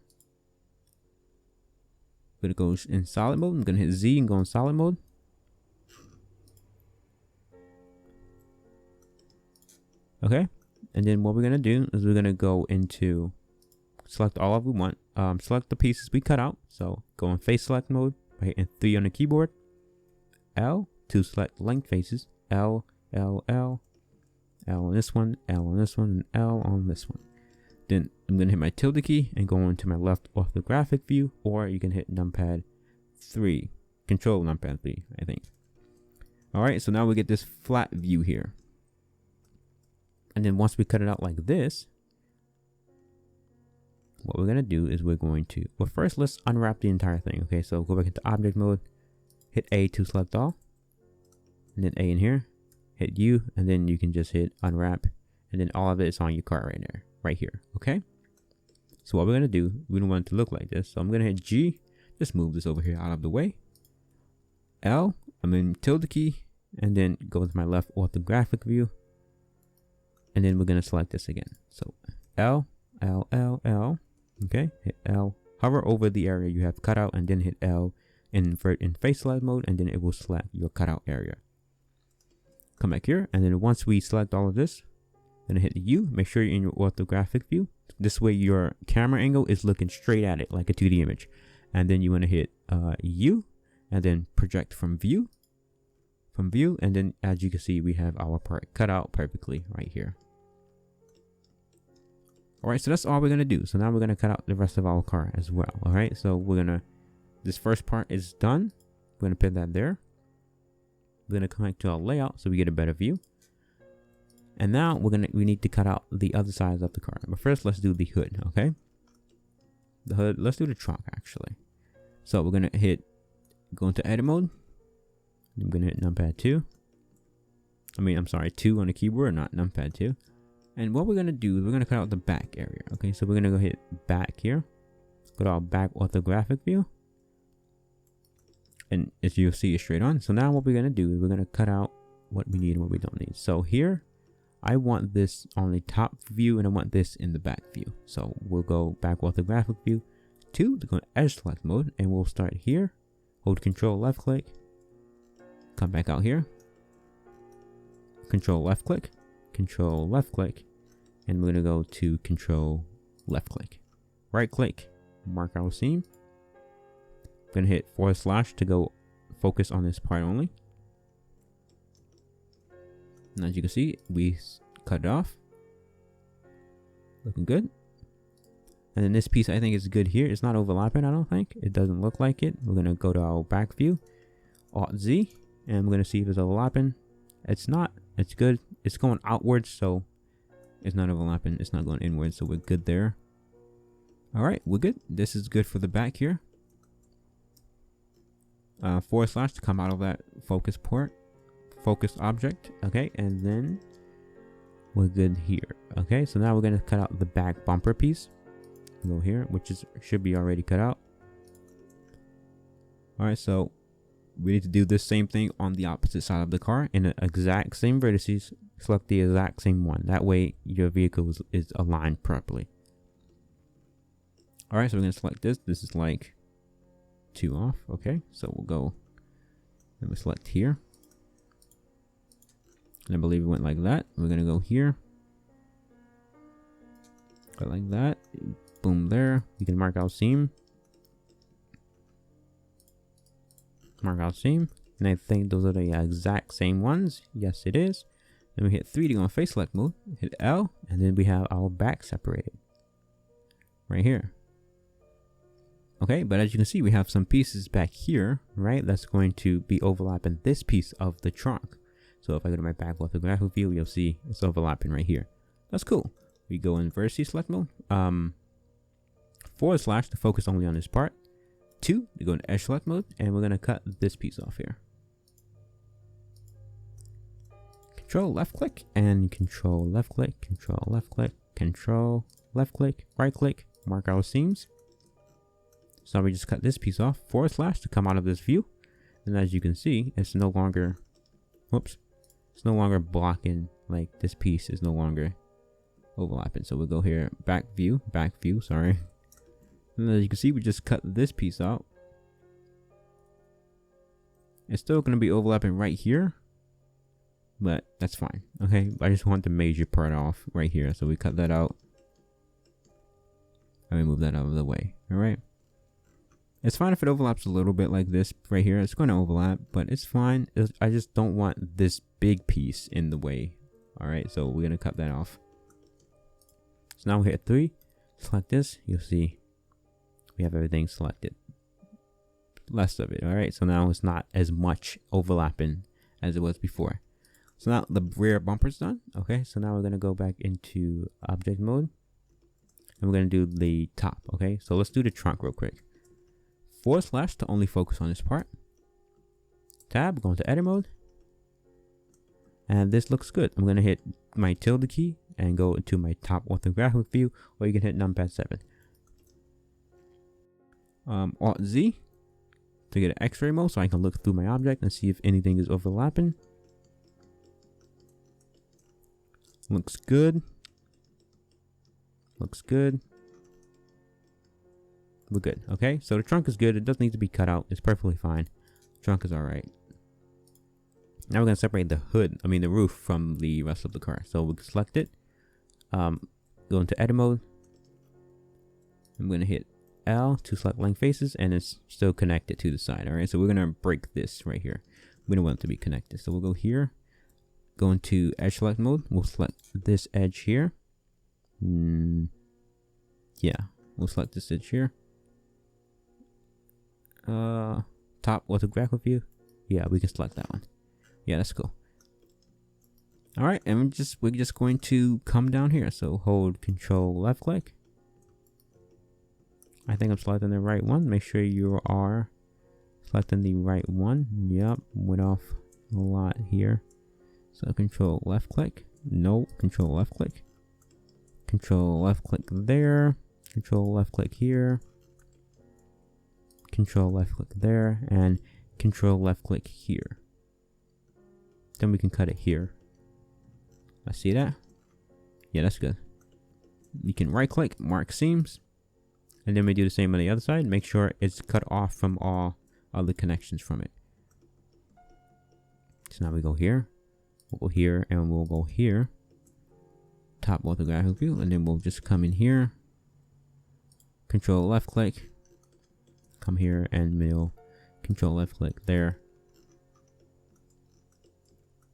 Speaker 1: I'm gonna go in solid mode. I'm gonna hit Z and go in solid mode. Okay, and then what we're gonna do is we're gonna go into select all of we want. Select the pieces we cut out. So go in face select mode. Right, and 3 on the keyboard. L to select length faces. L on this one, L on this one, and L on this one. Then I'm going to hit my tilde key and go into my left orthographic view, or you can hit numpad 3. Control numpad 3, I think. Alright, so now we get this flat view here. And then once we cut it out like this, what we're going to do is we're going to, well, first let's unwrap the entire thing. Okay, so go back into object mode, hit A to select all, and then A in here, hit U, and then you can just hit unwrap, and then all of it is on your car right there. Right here. Okay, so what we're gonna do, we don't want it to look like this, so I'm gonna hit G, just move this over here out of the way. L, I'm in tilde key, and then go into my left orthographic view, and then we're gonna select this again. So L. Okay, hit L, hover over the area you have cut out, and then hit L, invert in face select mode, and then it will select your cutout area. Come back here, and then once we select all of this, Gonna hit U. Make sure you're in your orthographic view. This way your camera angle is looking straight at it like a 2D image. And then you want to hit U, and then project from view. And then as you can see, we have our part cut out perfectly right here. Alright, so that's all we're gonna do. So now we're gonna cut out the rest of our car as well. Alright, so this first part is done. We're gonna put that there. We're gonna connect to our layout so we get a better view. And now we need to cut out the other sides of the car. But first, let's do the hood, okay? The hood, let's do the trunk actually. So we're gonna go into edit mode. I'm gonna hit numpad 2. I'm sorry, 2 on the keyboard, not numpad 2. And what we're gonna do is we're gonna cut out the back area. Okay, so we're gonna go hit back here. Go to our back orthographic view. And as you'll see, it's straight on. So now what we're gonna do is we're gonna cut out what we need and what we don't need. So here, I want this on the top view and I want this in the back view. So we'll go back orthographic view 2 to go to edge select mode, and we'll start here. Hold Control left click. Come back out here. Control left click. Control left click, and we're gonna go to Control left click. Right click, mark our seam. I'm gonna hit / to go focus on this part only. And as you can see, we cut it off. Looking good. And then this piece I think is good here. It's not overlapping, I don't think. It doesn't look like it. We're gonna go to our back view, Alt Z, and we're gonna see if it's overlapping. It's not. It's good. It's going outwards, so it's not overlapping. It's not going inwards, so we're good there. All right, we're good. This is good for the back here. / to come out of that focus object. Okay, and then we're good here. Okay, so now we're gonna cut out the back bumper piece. Go here, which should be already cut out. All right, so we need to do this same thing on the opposite side of the car in the exact same vertices. Select the exact same one. That way your vehicle is aligned properly. All right, so we're gonna select this. This is like 2 off. Okay, so we'll go and we select here. And I believe it went like that. We're gonna go here. Go like that. Boom there. You can mark out seam. Mark out seam, and I think those are the exact same ones. Yes, it is. Then we hit 3 to go on face select mode, hit L, and then we have our back separated right here. Okay, but as you can see, we have some pieces back here, right? That's going to be overlapping this piece of the trunk. So if I go to my back orthographic view, you'll see it's overlapping right here. That's cool. We go in vertices select mode, / to focus only on this part. 2 to go into edge select mode, and we're going to cut this piece off here. Control left click and Control left click, Control left click, Control left click, right click, mark our seams. So we just cut this piece off, / to come out of this view, and as you can see, it's no longer, it's no longer blocking. Like this piece is no longer overlapping. So we'll go here, back view, sorry. And as you can see, we just cut this piece out. It's still going to be overlapping right here, but that's fine. Okay, I just want the major part off right here. So we cut that out. And we move that out of the way. All right. It's fine if it overlaps a little bit like this right here. It's going to overlap, but it's fine. I just don't want this big piece in the way. All right, so we're going to cut that off. So now we hit 3. Select this. You'll see we have everything selected. Less of it. All right, so now it's not as much overlapping as it was before. So now the rear bumper's done. Okay, so now we're going to go back into object mode. And we're going to do the top. Okay, so let's do the trunk real quick. / to only focus on this part. Tab, go into edit mode. And this looks good. I'm going to hit my tilde key and go into my top orthographic view, or you can hit numpad 7. Alt Z to get an X-ray mode so I can look through my object and see if anything is overlapping. Looks good. Looks good. We're good. Okay, so the trunk is good. It doesn't need to be cut out. It's perfectly fine. Trunk is all right. Now we're going to separate the hood, the roof from the rest of the car. So we select it. Go into edit mode. I'm going to hit L to select link faces, and it's still connected to the side. All right, so we're going to break this right here. We don't want it to be connected. So we'll go here, go into edge select mode. We'll select this edge here. Yeah, we'll select this edge here. Top orthographic view. Yeah, we can select that one. Yeah, that's cool. All right, and we're just going to come down here. So hold Control left click. I think I'm selecting the right one. Make sure you are selecting the right one. Yep, went off a lot here. So Control left click. No, Control left click. Control left click there. Control left click here. Control left click there, and Control left click here. Then we can cut it here. I see that. Yeah, that's good. You can right click, mark seams, and then we do the same on the other side. Make sure it's cut off from all other connections from it. So now we go here, we'll go here, and we'll go here. Top orthographic view, and then we'll just come in here. Control left click. Come here and we'll Control left click there.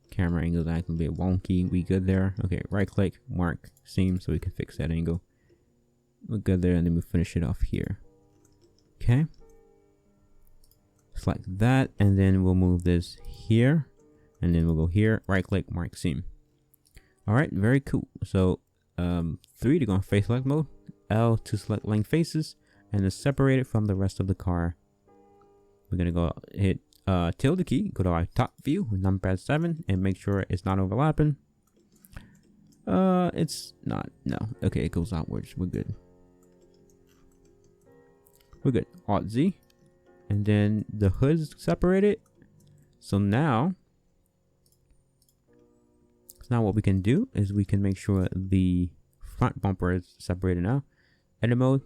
Speaker 1: Camera angle is acting a bit wonky. We good there. Okay, right click, mark seam, so we can fix that angle. We're good there, and then we finish it off here. Okay. Select that, and then we'll move this here, and then we'll go here, right click, mark seam. All right, very cool. So 3 to go in face select mode, L to select link faces, and to separate it from the rest of the car. We're gonna go hit tilde key, go to our top view, numpad 7, and make sure it's not overlapping. It's not. No. Okay, it goes outwards. We're good. We're good. Alt Z, and then the hood's separated. So now what we can do is we can make sure the front bumper is separated now. Edit mode,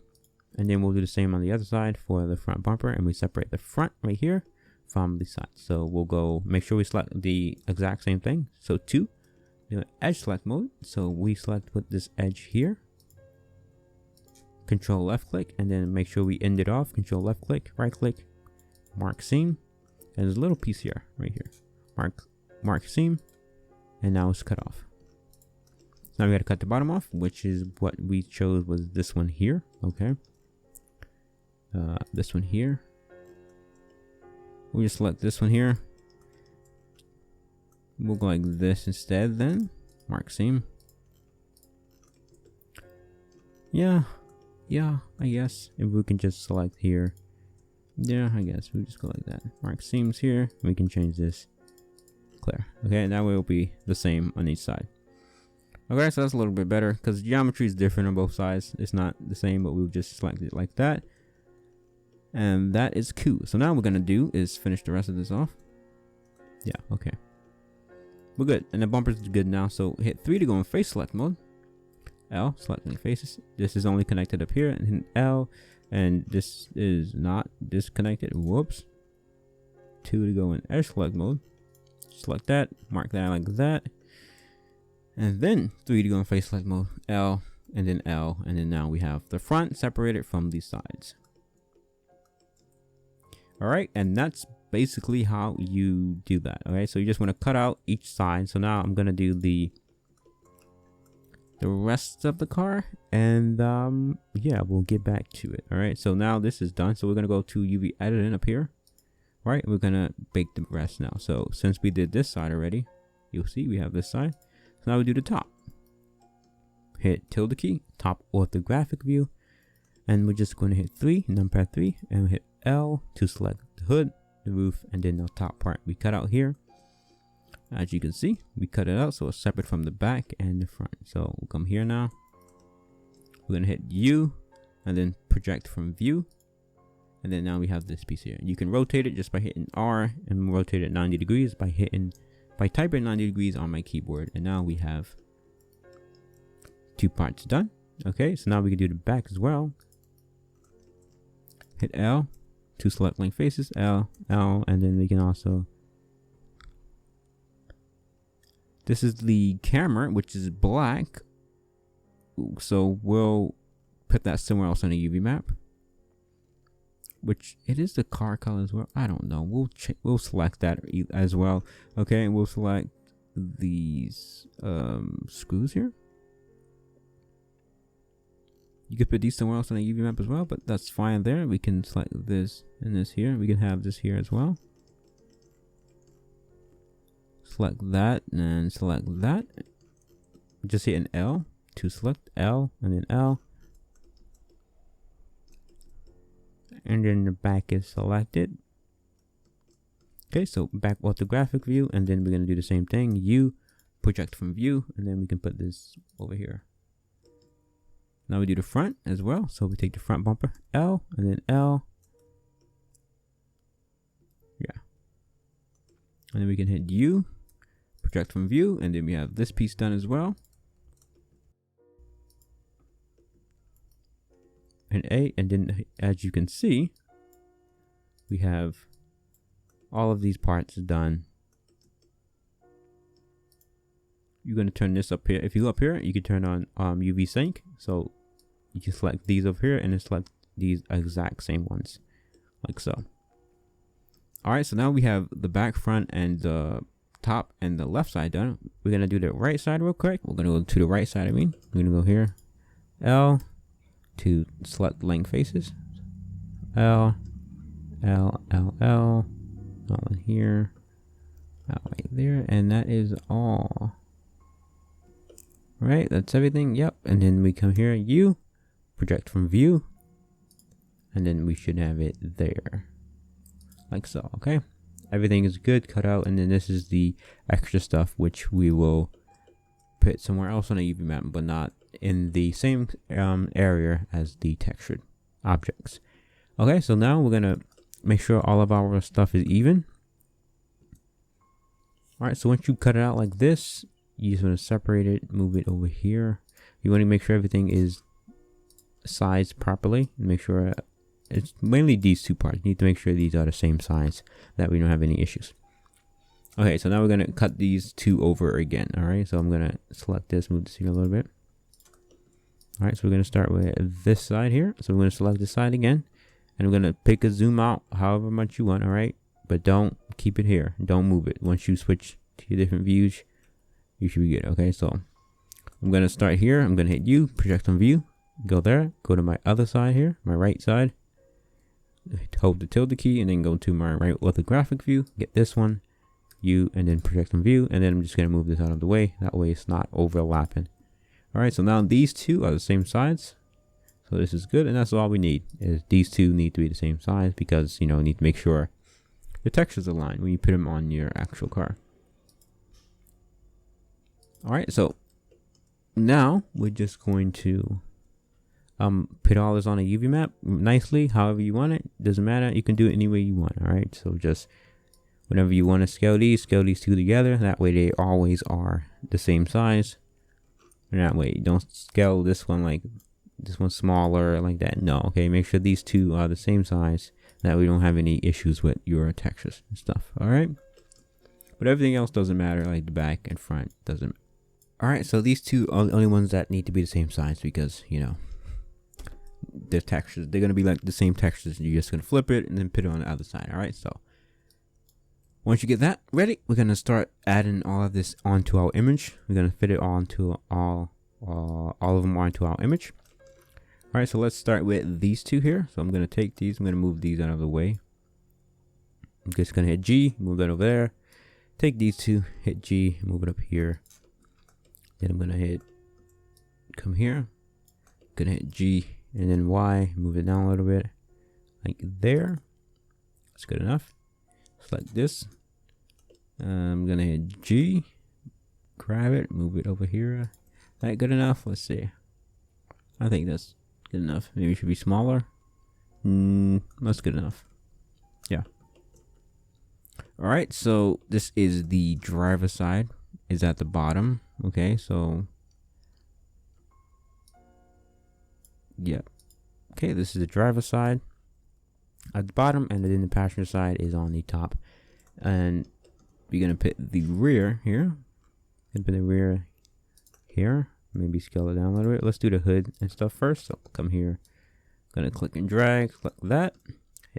Speaker 1: and then we'll do the same on the other side for the front bumper, and we separate the front right here from the side. So we'll go make sure we select the exact same thing. So 2, edge select mode. So we select with this edge here. Control left click, and then make sure we end it off. Control left click, right click, mark seam, and there's a little piece here, right here. Mark seam, and now it's cut off. So now we got to cut the bottom off, which is what we chose was this one here. Okay. This one here. We'll just select this one here. We'll go like this instead then. Mark seam. Yeah, I guess. If we can just select here. Yeah, I guess we'll just go like that. Mark seams here. We can change this. Clear. Okay, and that way it'll be the same on each side. Okay, so that's a little bit better because geometry is different on both sides. It's not the same, but we'll just select it like that. And that is cool. So now what we're going to do is finish the rest of this off. Yeah, okay. We're good. And the bumper's good now. So hit 3 to go in face select mode. L, selecting faces. This is only connected up here. And hit L. And this is not disconnected. Whoops. 2 to go in edge select mode. Select that. Mark that like that. And then 3 to go in face select mode. L. And then L. And then now we have the front separated from the sides. Alright, and that's basically how you do that. Okay, so you just want to cut out each side. So now I'm gonna do the rest of the car, and yeah, we'll get back to it. Alright, so now this is done. So we're gonna go to UV Addon up here. Right, we're gonna bake the rest now. So since we did this side already, you'll see we have this side. So now we do the top. Hit tilde key, top orthographic view, and we're just going to hit 3, numpad 3, and hit L to select the hood, the roof, and then the top part we cut out here. As you can see, we cut it out so it's separate from the back and the front. So we'll come here now. We're gonna hit U, and then project from view, and then now we have this piece here. You can rotate it just by hitting R, and rotate it 90 degrees by typing 90 degrees on my keyboard. And now we have 2 parts done. Okay, so now we can do the back as well. Hit L to select link faces, L, and then we can also, this is the camera, which is black, So we'll put that somewhere else on the UV map, which it is the car color as well. I don't know. We'll select that as well. Okay, and we'll select these screws here. You could put these somewhere else on the UV map as well, but that's fine there. We can select this and this here. We can have this here as well. Select that and select that. Just hit an L to select L and then L. And then the back is selected. Okay, so back orthographic view, and then we're going to do the same thing. U, project from view, and then we can put this over here. Now we do the front as well. So we take the front bumper, L, and then L. Yeah. And then we can hit U, project from view, and then we have this piece done as well. And A, and then as you can see, we have all of these parts done. You're going to turn this up here. If you go up here, you can turn on UV sync. So you can select these over here and then select these exact same ones, like so. All right, so now we have the back, front, and the top and the left side done. We're going to do the right side real quick. We're going to go to the right side. We're going to go here, L, to select length faces. L, L, L, L, all in here, right there, and that is all. Right, that's everything. Yep, and then we come here, U, project from view, and then we should have it there, like so. Okay, everything is good, cut out, and then this is the extra stuff which we will put somewhere else on a UV map, but not in the same area as the textured objects. Okay, so now we're gonna make sure all of our stuff is even. All right, so once you cut it out like this, you just want to separate it, move it over here. You want to make sure everything is sized properly. Make sure it's mainly these two parts. You need to make sure these are the same size, that we don't have any issues. Okay, so now we're going to cut these two over again. All right, so I'm going to select this, move this here a little bit. All right, so we're going to start with this side here. So we're going to select this side again, and we're going to pick a zoom out however much you want. All right, but don't keep it here. Don't move it. Once you switch to your different views, you should be good. Okay, so I'm going to start here. I'm going to hit U, project on view, go there, go to my other side here, my right side, hold the tilde key, and then go to my right orthographic view, get this one, U, and then project on view, and then I'm just going to move this out of the way. That way it's not overlapping. All right, so now these two are the same size. So this is good, and that's all we need. Is these two need to be the same size because, you know, you need to make sure the textures align when you put them on your actual car. All right, so now we're just going to put all this on a UV map nicely, however you want it. Doesn't matter. You can do it any way you want. All right, so just whenever you want to scale these two together. That way they always are the same size. And that way you don't scale this one like this one's smaller like that. No, okay, make sure these two are the same size. That way we don't have any issues with your textures and stuff. All right, but everything else doesn't matter, like the back and front doesn't. All right, so these two are the only ones that need to be the same size because, you know, the textures, they're going to be like the same textures. You're just going to flip it and then put it on the other side. All right, so once you get that ready, we're going to start adding all of this onto our image. We're going to fit it onto all of them onto our image. All right, so let's start with these two here. So I'm going to take these, I'm going to move these out of the way. I'm just going to hit G, move that over there. Take these two, hit G, move it up here. Then I'm gonna hit, come here, gonna hit G and then Y, move it down a little bit, like there. That's good enough. Select this. I'm gonna hit G, grab it, move it over here. That good enough? Let's see. I think that's good enough. Maybe it should be smaller. That's good enough. Yeah. All right. So this is the driver side. Is at the bottom. Okay, so yeah, okay, this is the driver side at the bottom, and then the passenger side is on the top. And we're gonna put the rear here, and put the rear here, maybe scale it down a little bit. Let's do the hood and stuff first. So come here, gonna click and drag, select that,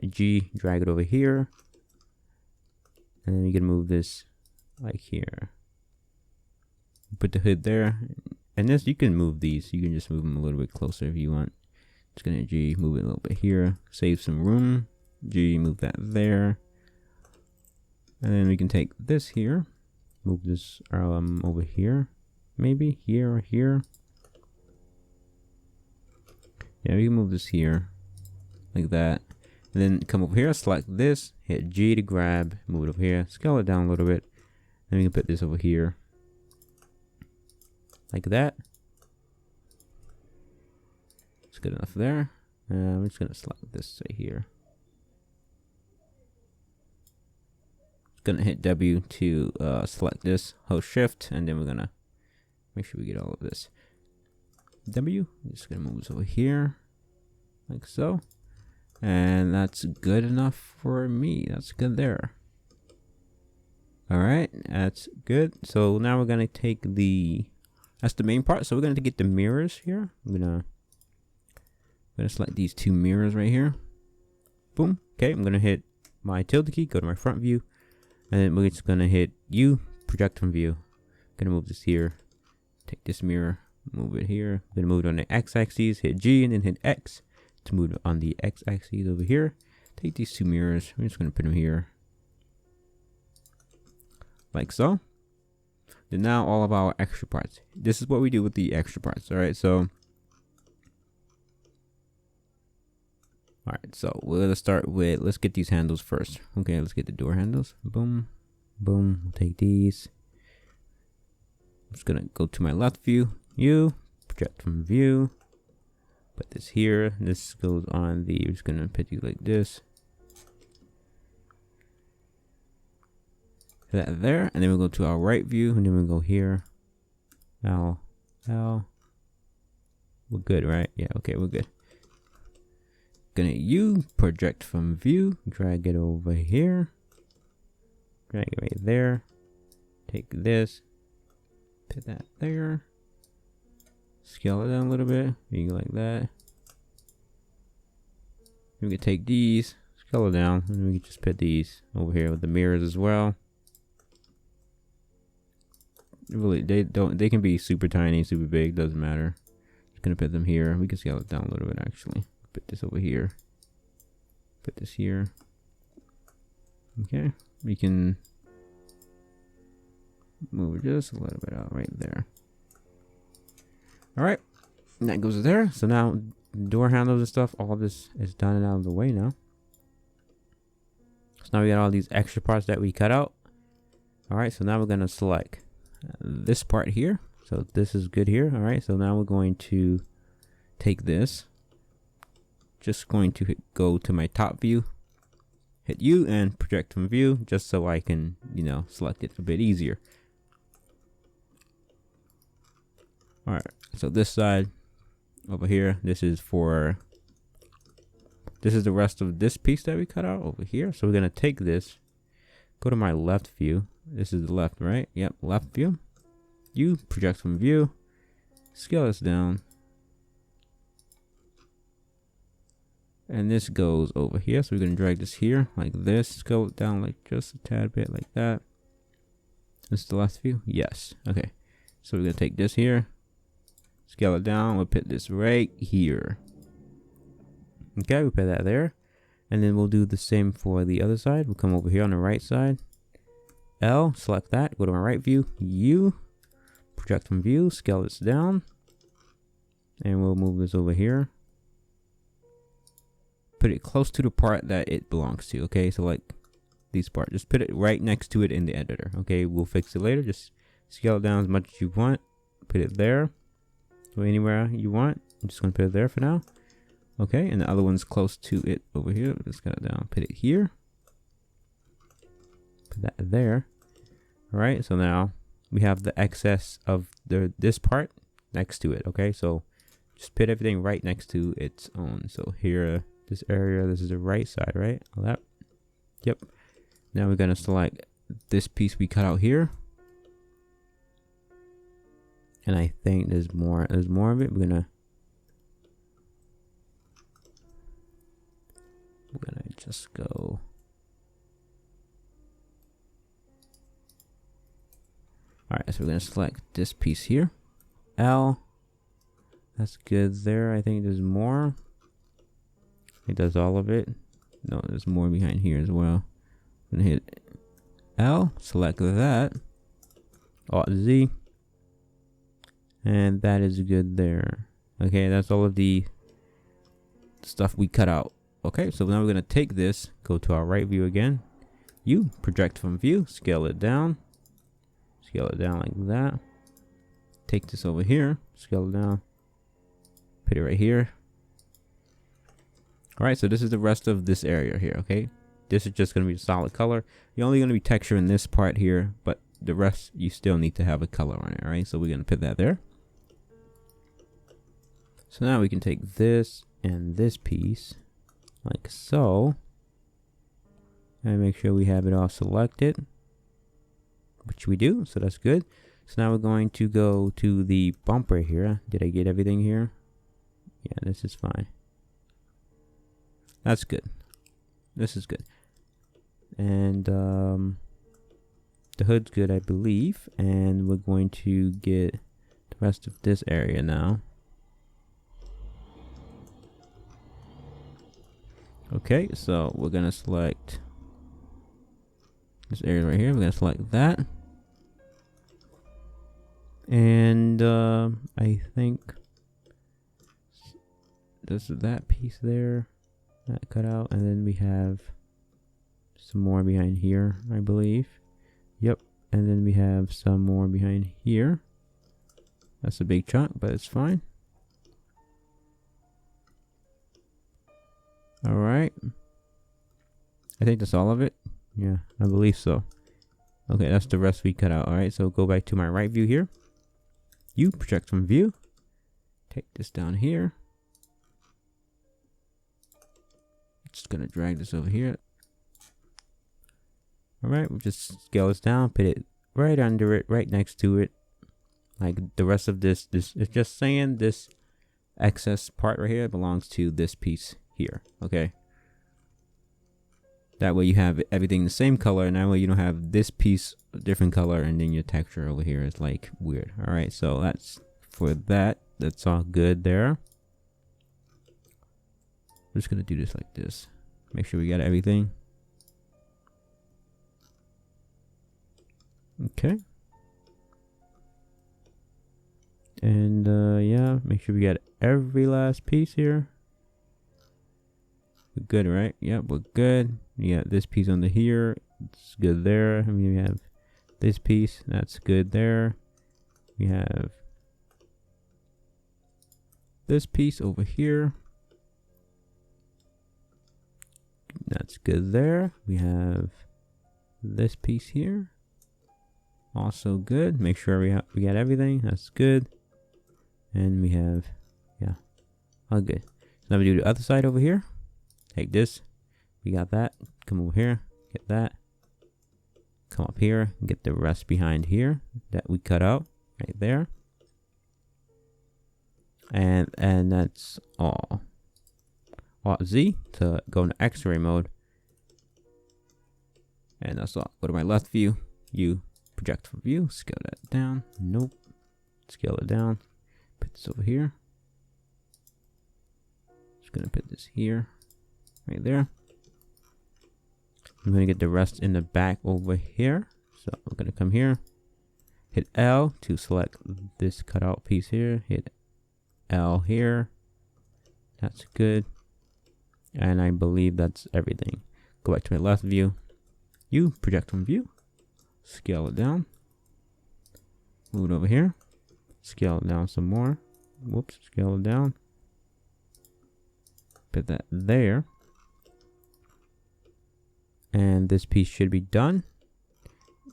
Speaker 1: hit G, drag it over here, and then you can move this like here. Put the hood there, and this, you can move these. You can just move them a little bit closer if you want. Just gonna G, move it a little bit here, save some room. G, move that there, and then we can take this here, move this over here, maybe here or here. Yeah, we can move this here like that, and then come over here, select this, hit G to grab, move it over here, scale it down a little bit, and we can put this over here like that. It's good enough there. I'm just gonna select this right here. Gonna hit W to select this, hold shift, and then we're gonna make sure we get all of this. W, just gonna move this over here like so, and that's good enough for me. That's good there. All right, that's good. So now we're gonna take that's the main part. So we're gonna get the mirrors here. I'm gonna select these two mirrors right here. Boom. Okay, I'm gonna hit my tilde key, go to my front view. And then we're just gonna hit U, project from view. Gonna move this here, take this mirror, move it here. Gonna move it on the x-axis, hit G, and then hit X to move it on the x-axis over here. Take these two mirrors, we're just gonna put them here, like so. Then now all of our extra parts. This is what we do with the extra parts. All right, so. Alright, so we're gonna start with, let's get these handles first. Okay, let's get the door handles. Boom, boom, we'll take these. I'm just gonna go to my left view, U, project from view. Put this here, this goes on the, we're just gonna put these like this. That there, and then we'll go to our right view, and then we'll go here. Now, we're good, right? Yeah, okay, we're good. Gonna U, project from view, drag it over here, drag it right there, take this, put that there, scale it down a little bit, maybe like that. We can take these, scale it down, and we can just put these over here with the mirrors as well. Really, they can be super tiny, super big, doesn't matter. Just gonna put them here. We can scale it down a little bit actually. Put this over here, put this here. Okay, we can move it just a little bit out right there. All right, and that goes there. So now door handles and stuff, all of this is done and out of the way now. So now we got all these extra parts that we cut out. All right, so now we're gonna select this part here. So this is good here. All right, so now we're going to take this. Just going to go to my top view, hit U and project from view, just so I can, select it a bit easier. All right, so this side over here, this is the rest of this piece that we cut out over here. So we're gonna take this, go to my left view. This is the left, right? Yep, left view. U, project from view, scale this down. And this goes over here, so we're gonna drag this here like this, scale it down like just a tad bit like that. This is the last view, yes. Okay, so we're gonna take this here, scale it down. We'll put this right here. Okay, we put that there, and then we'll do the same for the other side. We'll come over here on the right side, L, select that, go to my right view, U, project from view, scale this down, and we'll move this over here. Put it close to the part that it belongs to. Okay, so like these parts, just put it right next to it in the editor. Okay, we'll fix it later. Just scale it down as much as you want, put it there or anywhere you want. I'm just gonna put it there for now. Okay, and the other one's close to it over here. Just scale it down, put it here, put that there. All right, so now we have the excess of this part next to it. Okay, so just put everything right next to its own. So here, this area, this is the right side, right? Left. Yep. Now we're gonna select this piece we cut out here. And I think there's more of it. We're gonna just go. All right, so we're gonna select this piece here. L. That's good there. I think there's more. It does all of it. No, there's more behind here as well. I'm gonna hit L, select that. Alt Z. And that is good there. Okay, that's all of the stuff we cut out. Okay, so now we're gonna take this, go to our right view again. You project from view, scale it down. Scale it down like that. Take this over here, scale it down. Put it right here. Alright, so this is the rest of this area here, okay? This is just going to be a solid color. You're only going to be texturing this part here, but the rest, you still need to have a color on it, alright? So we're going to put that there. So now we can take this and this piece, like so. And make sure we have it all selected, which we do, so that's good. So now we're going to go to the bumper here. Did I get everything here? Yeah, this is fine. That's good. This is good. And the hood's good, I believe. And we're going to get the rest of this area now. Okay, so we're gonna select this area right here. We're gonna select that. And I think this is that piece there. That cut out, and then we have some more behind here, I believe. Yep, and then we have some more behind here. That's a big chunk, but it's fine. All right, I think that's all of it. Yeah, I believe so. Okay, that's the rest we cut out. All right, so go back to my right view here. You project from view. Take this down here. Just gonna drag this over here. All right, we'll just scale this down, put it right under it, right next to it. Like the rest of this is just saying this excess part right here belongs to this piece here. Okay. That way you have everything the same color, and that way you don't have this piece a different color, and then your texture over here is like weird. All right, so that's for that. That's all good there. I'm just gonna do this like this. Make sure we got everything. Okay. And yeah, make sure we got every last piece here. We're good, right? Yep, we're good. You got this piece under here. It's good there. I mean, we have this piece. That's good there. We have this piece over here. That's good there. We have this piece here. Also good. Make sure we got everything. That's good. And we have, yeah, all good. So now we do the other side over here. Take this. We got that. Come over here. Get that. Come up here. Get the rest behind here that we cut out right there. And that's all. Alt Z to go into X-ray mode. And that's all. Go to my left view. You project from view. Scale that down. Nope. Scale it down. Put this over here. Just gonna put this here. Right there. I'm gonna get the rest in the back over here. So we're gonna come here. Hit L to select this cutout piece here. Hit L here. That's good. And I believe that's everything. Go back to my left view. You project from view. Scale it down. Move it over here. Scale it down some more. Whoops, scale it down. Put that there. And this piece should be done.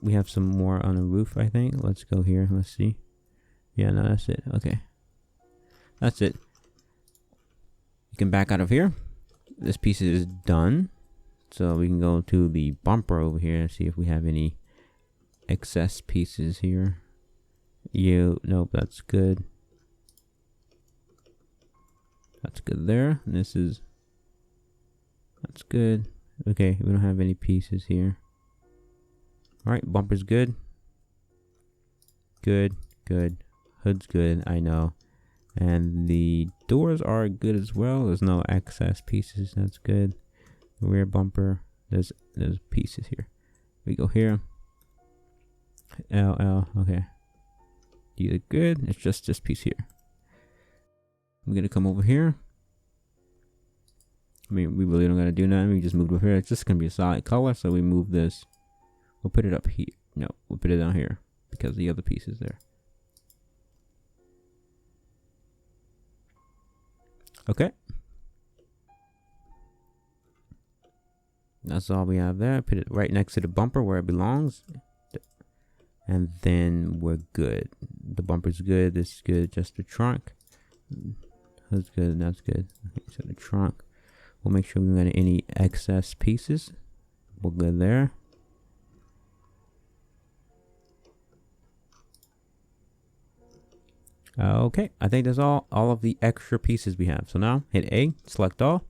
Speaker 1: We have some more on the roof, I think. Let's go here. Let's see. Yeah, no, that's it. Okay. That's it. You can back out of here. This piece is done. So we can go to the bumper over here and see if we have any excess pieces here. Nope, that's good. That's good there. And that's good. Okay, we don't have any pieces here. All right, bumper's good. Good. Hood's good, I know. And the doors are good as well. There's no excess pieces. That's good. The rear bumper, there's pieces here. We go here. L. Okay. You look good. It's just this piece here. We're gonna come over here. I mean, we really don't gotta do nothing. We just moved over here. It's just gonna be a solid color, so we move this. We'll put it up here. No, we'll put it down here because the other piece is there. Okay. That's all we have there. Put it right next to the bumper where it belongs. And then we're good. The bumper's good. This is good. Just the trunk. That's good. That's good. Okay, so the trunk. We'll make sure we don't get any excess pieces. We're good there. Okay, I think that's all of the extra pieces we have. So now hit A, select all.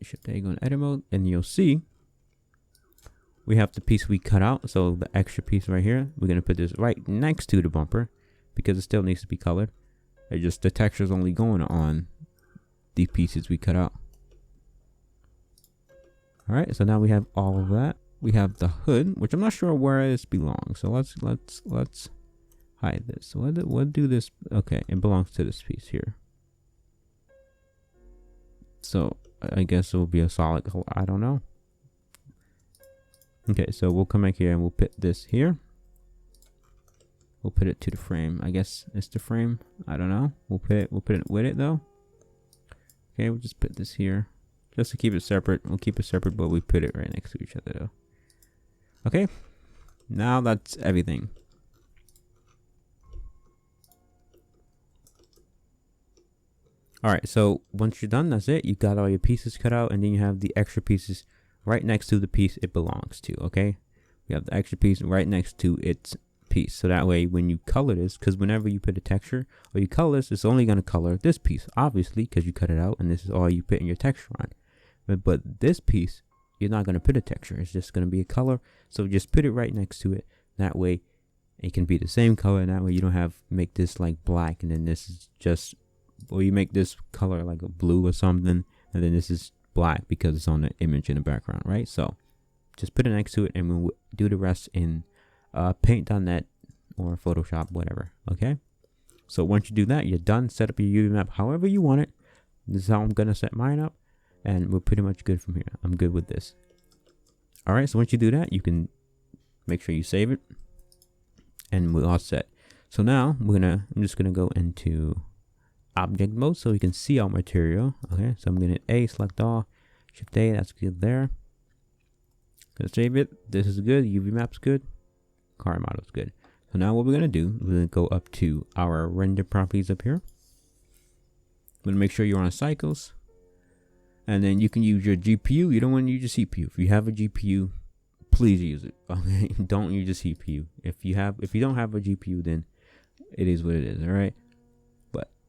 Speaker 1: Shift A, go in edit mode, and you'll see we have the piece we cut out. So the extra piece right here, we're gonna put this right next to the bumper because it still needs to be colored. It just the texture is only going on the pieces we cut out. All right, so now we have all of that. We have the hood, which I'm not sure where this belongs. So let's hide this. So what do this? Okay, it belongs to this piece here. So I guess it will be a solid color. I don't know. Okay, so we'll come back here and we'll put this here. We'll put it to the frame. I guess it's the frame. I don't know. We'll put it with it though. Okay, we'll just put this here just to keep it separate. We'll keep it separate, but we put it right next to each other though. Okay, now that's everything. All right, so once you're done, that's it. You got all your pieces cut out, and then you have the extra pieces right next to the piece it belongs to. Okay, we have the extra piece right next to its piece, so that way when you color this, because whenever you put a texture or you color this, it's only going to color this piece, obviously, because you cut it out, and this is all you put in your texture on. But this piece, you're not going to put a texture. It's just going to be a color. So just put it right next to it. That way, it can be the same color, and that way you don't have make this like black, and then this is just. Or you make this color like a blue or something, and then this is black because it's on the image in the background, right? So just put it next to it, and we'll do the rest in paint.net or Photoshop, whatever. Okay, so once you do that, you're done. Set up your UV map however you want it. This is how I'm gonna set mine up, and we're pretty much good from here. I'm good with this. All right, so once you do that, you can make sure you save it, and we're all set. So now I'm just gonna go into object mode so we can see our material. Okay, so I'm gonna hit A, select all, shift A, that's good there. Gonna save it. This is good. UV map's good. Car model's good. So now what we're gonna do, we're gonna go up to our render properties up here. I'm gonna make sure you're on cycles, and then you can use your GPU. You don't want to use your CPU. If you have a GPU, please use it. Okay, don't use your CPU. If you don't have a GPU, then it is what it is. All right.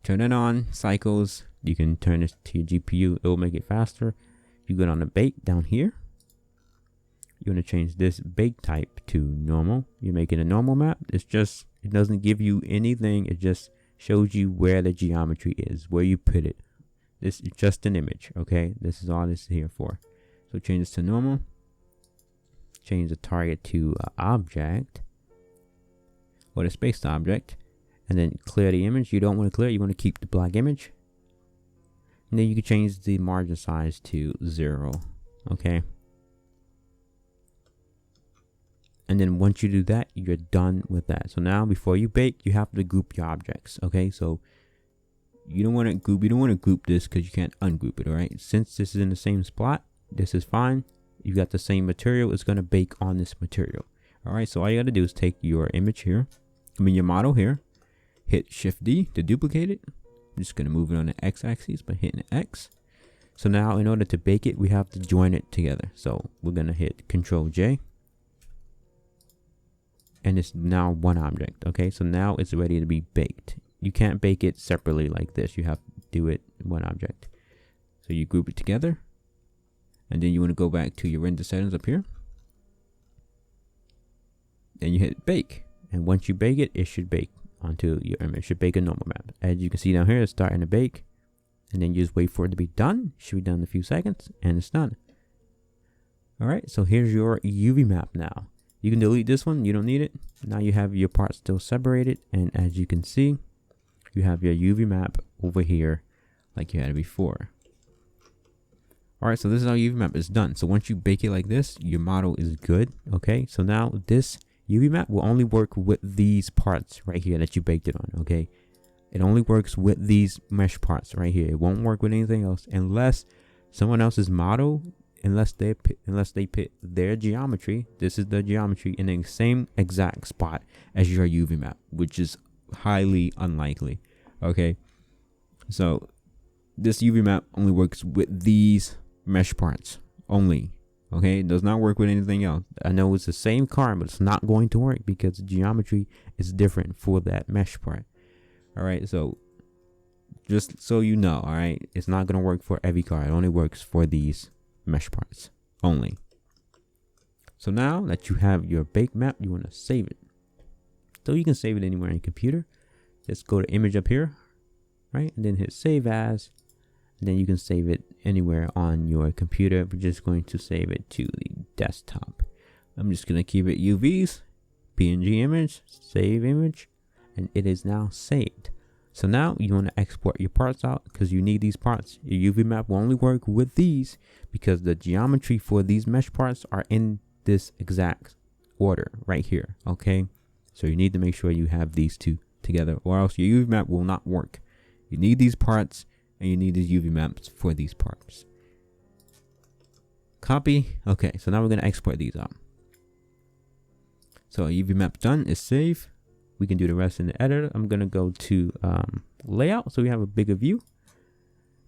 Speaker 1: Turn it on, cycles. You can turn this to your GPU. It will make it faster. You go on the bake down here. You want to change this bake type to normal. You're making a normal map. It doesn't give you anything. It just shows you where the geometry is, where you put it. This is just an image, okay? This is all this is here for. So change this to normal. Change the target to object, or the spaced object. And then clear the image. You don't want to clear, you want to keep the black image. And then you can change the margin size to 0. Okay. And then once you do that, you're done with that. So now before you bake, you have to group your objects. Okay, so you don't want to group this because you can't ungroup it, alright? Since this is in the same spot, this is fine. You got the same material, it's gonna bake on this material. Alright, so all you gotta do is take your image here, your model here. Hit Shift D to duplicate it. I'm just going to move it on the X-axis by hitting X. So now in order to bake it, we have to join it together. So we're going to hit Control J. and it's now one object. Okay, so now it's ready to be baked. You can't bake it separately like this. You have to do it one object. So you group it together, and then you want to go back to your render settings up here, and you hit bake. And once you bake it, it should bake onto your image. It should bake a normal map. As you can see down here, it's starting to bake, and then you just wait for it to be done. It should be done in a few seconds, and it's done. All right, so here's your UV map now. You can delete this one, you don't need it. Now you have your parts still separated, and as you can see, you have your UV map over here like you had it before. All right, so this is how UV map is done. So once you bake it like this, your model is good. Okay, so now this UV map will only work with these parts right here that you baked it on. Okay, it only works with these mesh parts right here. It won't work with anything else unless someone else's model, unless they put their geometry. This is the geometry in the same exact spot as your UV map, which is highly unlikely. Okay, so this UV map only works with these mesh parts only. Okay, it does not work with anything else. I know it's the same car, but it's not going to work because the geometry is different for that mesh part. All right, so just so you know, all right, it's not going to work for every car. It only works for these mesh parts only. So now that you have your bake map, you want to save it. So you can save it anywhere on your computer. Just go to image up here, right, and then hit save as. And then you can save it anywhere on your computer. We're just going to save it to the desktop. I'm just going to keep it UVs, PNG image, save image, and it is now saved. So now you want to export your parts out because you need these parts. Your UV map will only work with these because the geometry for these mesh parts are in this exact order right here. Okay, so you need to make sure you have these two together, or else your UV map will not work. You need these parts, and you need these UV maps for these parts. Copy. Okay, so now we're going to export these out. So UV map done is save. We can do the rest in the editor. I'm going to go to layout so we have a bigger view.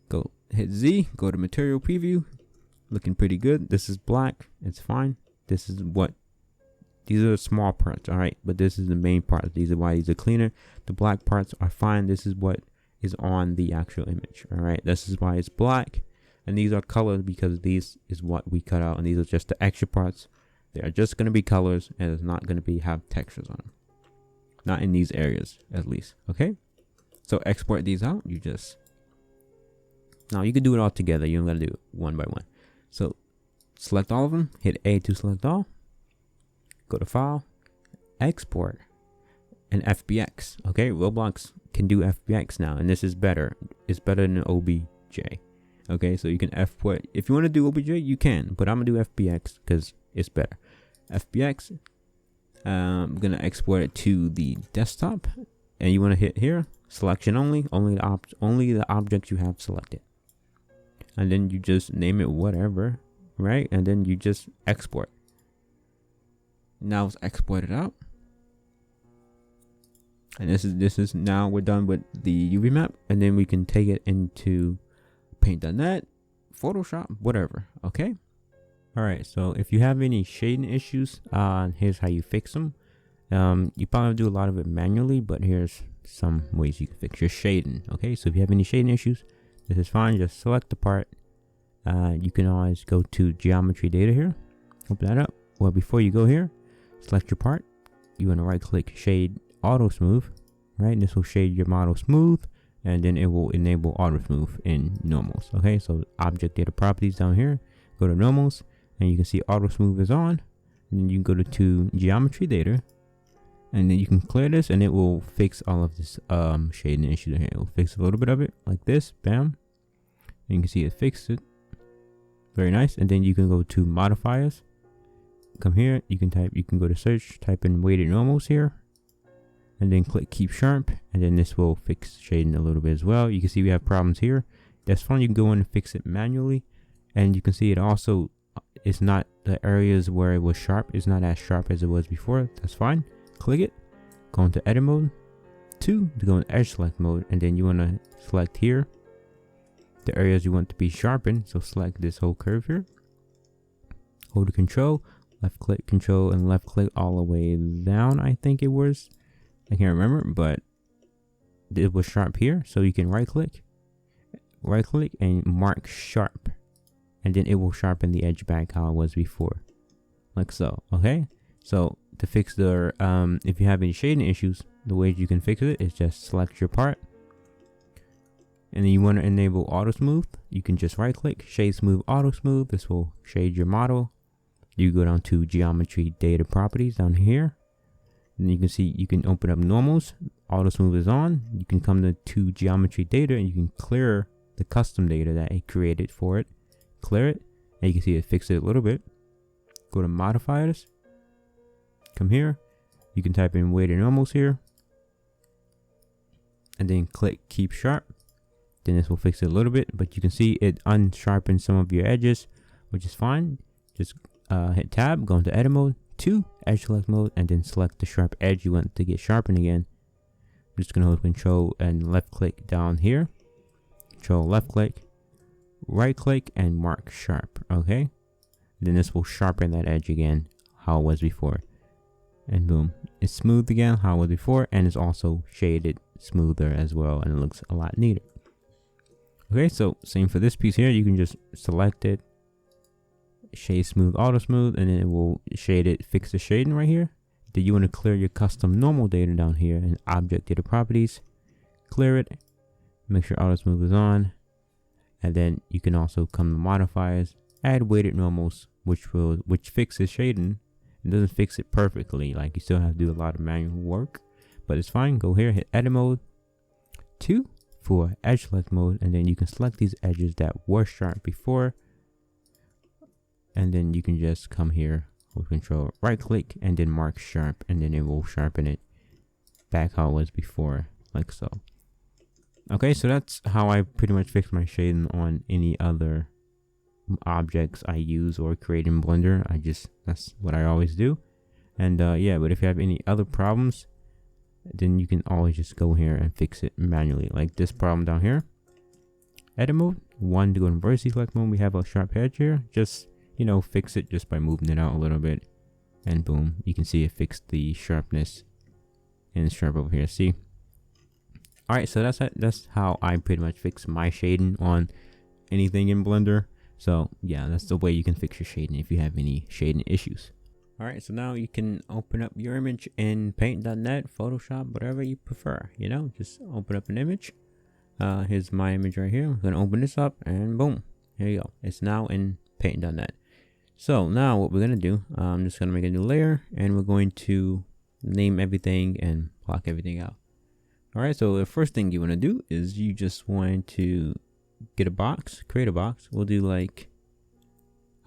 Speaker 1: Go hit Z, go to material preview. Looking pretty good. This is black. It's fine. This is what, these are the small parts, all right? But this is the main parts. These are why these are cleaner. The black parts are fine. This is what is on the actual image. All right, this is why it's black, and these are colored because these is what we cut out, and these are just the extra parts. They are just going to be colors, and it's not going to have textures on them, not in these areas at least. Okay, so export these out. You just, now you can do it all together. You don't got to do it one by one. So select all of them, hit A to select all, go to file, export, and FBX. Okay, Roblox can do FBX now, and this is better. It's better than OBJ. Okay, so you can export. If you want to do OBJ, you can, but I'm gonna do FBX because it's better. FBX. I'm gonna export it to the desktop, and you want to hit here, selection only the objects you have selected, and then you just name it whatever, right? And then you just export. Now it's exported out. And this is now we're done with the UV map, and then we can take it into paint.net, Photoshop, whatever. Okay. All right. So if you have any shading issues, here's how you fix them. You probably do a lot of it manually, but here's some ways you can fix your shading. Okay. So if you have any shading issues, this is fine. Just select the part. You can always go to geometry data here. Open that up. Well, before you go here, select your part. You want to right click shade auto smooth, right? This will shade your model smooth, and then it will enable auto smooth in normals. Okay, so object data properties down here, go to normals, and you can see auto smooth is on, and then you can go to geometry data, and then you can clear this, and it will fix all of this shading issue here. It will fix a little bit of it like this, bam, and you can see it fixed it. Very nice. And then you can go to modifiers, come here, you can go to search, type in weighted normals here, and then click keep sharp, and then this will fix shading a little bit as well. You can see we have problems here. That's fine. You can go in and fix it manually, and you can see it also, it's not the areas where it was sharp, it's not as sharp as it was before. That's fine. Click it, go into edit mode, to go in edge select mode, and then you want to select here the areas you want to be sharpened. So select this whole curve here, hold the control, left click, control, and left click all the way down. I think it was, I can't remember, but it was sharp here. So you can right click and mark sharp, and then it will sharpen the edge back how it was before, like so. Okay, so to fix the if you have any shading issues, the way you can fix it is just select your part, and then you want to enable auto smooth. You can just right click, shade smooth, auto smooth. This will shade your model. You go down to geometry data properties down here, and you can see you can open up normals. Auto smooth is on. You can come to geometry data, and you can clear the custom data that it created for it. Clear it, and you can see it fixed it a little bit. Go to modifiers, come here, you can type in weighted normals here, and then click keep sharp. Then this will fix it a little bit, but you can see it unsharpens some of your edges, which is fine. Just hit tab, go into edit mode, to edge select mode, and then select the sharp edge you want to get sharpened again. I'm just gonna hold control and left click down here, control left click, right click, and mark sharp. Okay, then this will sharpen that edge again how it was before, and boom, it's smooth again how it was before, and it's also shaded smoother as well, and it looks a lot neater. Okay, so same for this piece here. You can just select it, shade smooth, auto smooth, and then it will shade it, fix the shading right here. Then you want to clear your custom normal data down here in object data properties, clear it, make sure auto smooth is on, and then you can also come to modifiers, add weighted normals, which fixes shading. It doesn't fix it perfectly, like you still have to do a lot of manual work, but it's fine. Go here, hit edit mode, 2 for edge select mode, and then you can select these edges that were sharp before, and then you can just come here with control right click and then mark sharp, and then it will sharpen it back how it was before, like so. Okay, so that's how I pretty much fix my shading on any other objects I use or create in Blender. That's what I always do. And yeah, but if you have any other problems, then you can always just go here and fix it manually. Like this problem down here, edit mode 1 to go in vertices select mode, we have a sharp edge here. Just, you know, fix it just by moving it out a little bit, and boom, you can see it fixed the sharpness and it's sharp over here. See? All right, so that's how I pretty much fix my shading on anything in Blender. So yeah, that's the way you can fix your shading if you have any shading issues. All right, so now you can open up your image in paint.net, Photoshop, whatever you prefer. You know, just open up an image. Here's my image right here. I'm gonna open this up, and boom, here you go. It's now in paint.net. So now what we're gonna do, I'm just gonna make a new layer, and we're going to name everything and block everything out. All right, so the first thing you want to do is you just want to get a box, create a box. We'll do like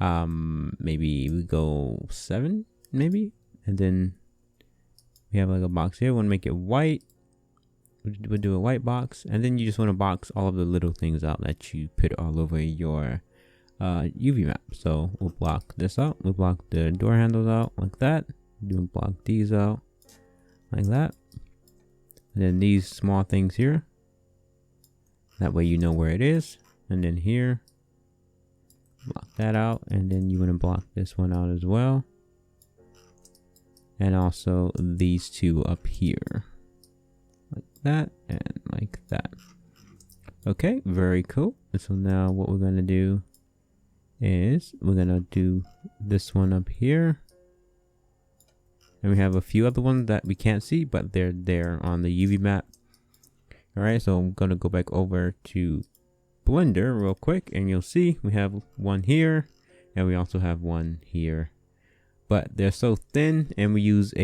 Speaker 1: maybe we go 7 maybe, and then we have like a box here. We want to make it white. We'll do a white box, and then you just want to box all of the little things out that you put all over your UV map. So we'll block this out. We'll block the door handles out like that. We'll block these out like that. And then these small things here, that way you know where it is. And then here, block that out, and then you want to block this one out as well, and also these two up here, like that and like that. Okay, very cool. So now what we're gonna do is we're gonna do this one up here. And we have a few other ones that we can't see, but they're there on the UV map. All right, so I'm gonna go back over to Blender real quick, and you'll see we have one here, and we also have one here. But they're so thin, and we use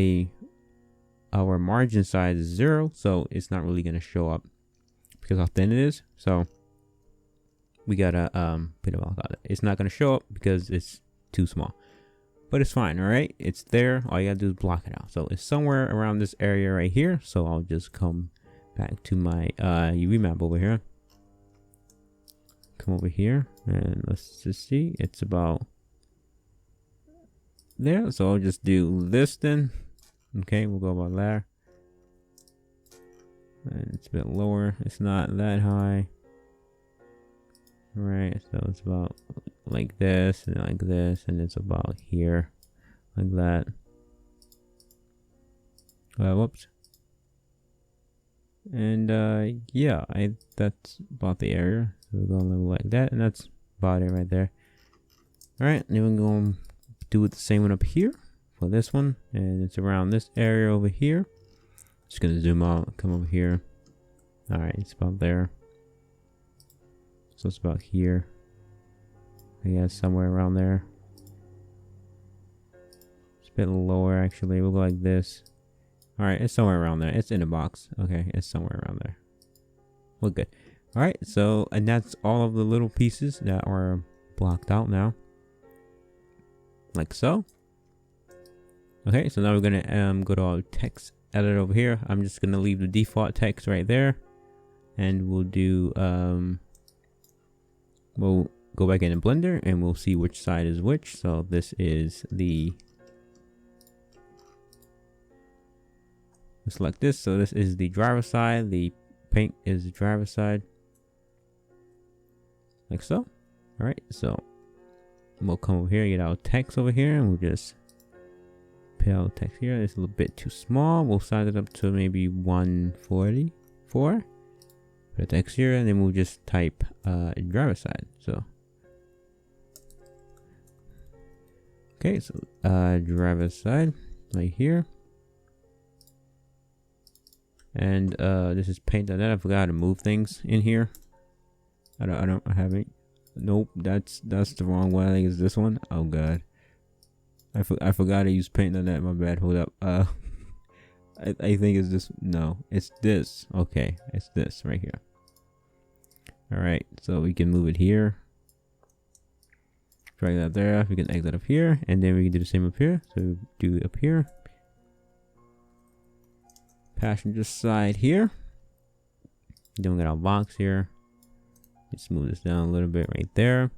Speaker 1: our margin size is 0, so it's not really gonna show up because how thin it is. So we gotta put it out. It's not gonna show up because it's too small. But it's fine, all right? It's there. All you gotta do is block it out. So it's somewhere around this area right here. So I'll just come back to my UV map over here. Come over here, and let's just see. It's about there. So I'll just do this then. Okay, we'll go about there. And it's a bit lower. It's not that high. All right, so it's about like this and like this, and it's about here, like that. Whoops. And yeah, that's about the area. So we're gonna level like that, and that's about it right there. All right, then we're gonna do it the same one up here for this one, and it's around this area over here. Just gonna zoom out, come over here. All right, it's about there. So it's about here. Yeah, somewhere around there. It's a bit lower actually. We'll go like this. All right, it's somewhere around there. It's in a box. Okay, it's somewhere around there. We're good. All right, so, and that's all of the little pieces that are blocked out now. Like so. Okay, so now we're gonna go to our text editor over here. I'm just gonna leave the default text right there, and we'll do we'll go back into Blender and we'll see which side is which. So this is the, select this. So this is the driver side. The paint is the driver side. Like so. All right, so we'll come over here, get our text over here, and we'll just put our text here. It's a little bit too small. We'll size it up to maybe 144. Put text here, and then we'll just type driver side. So okay, so driver side right here. And this is paint.net. I forgot to move things in here. I have it. Nope, that's the wrong one. I think it's this one. Oh god, I forgot to use paint.net. My bad. Hold up. I think it's this. No, it's this. Okay, it's this right here. All right, so we can move it here. Drag that there. We can exit up here, and then we can do the same up here. So do it up here. Passenger side here. Then we got our box here. Let's move this down a little bit right there.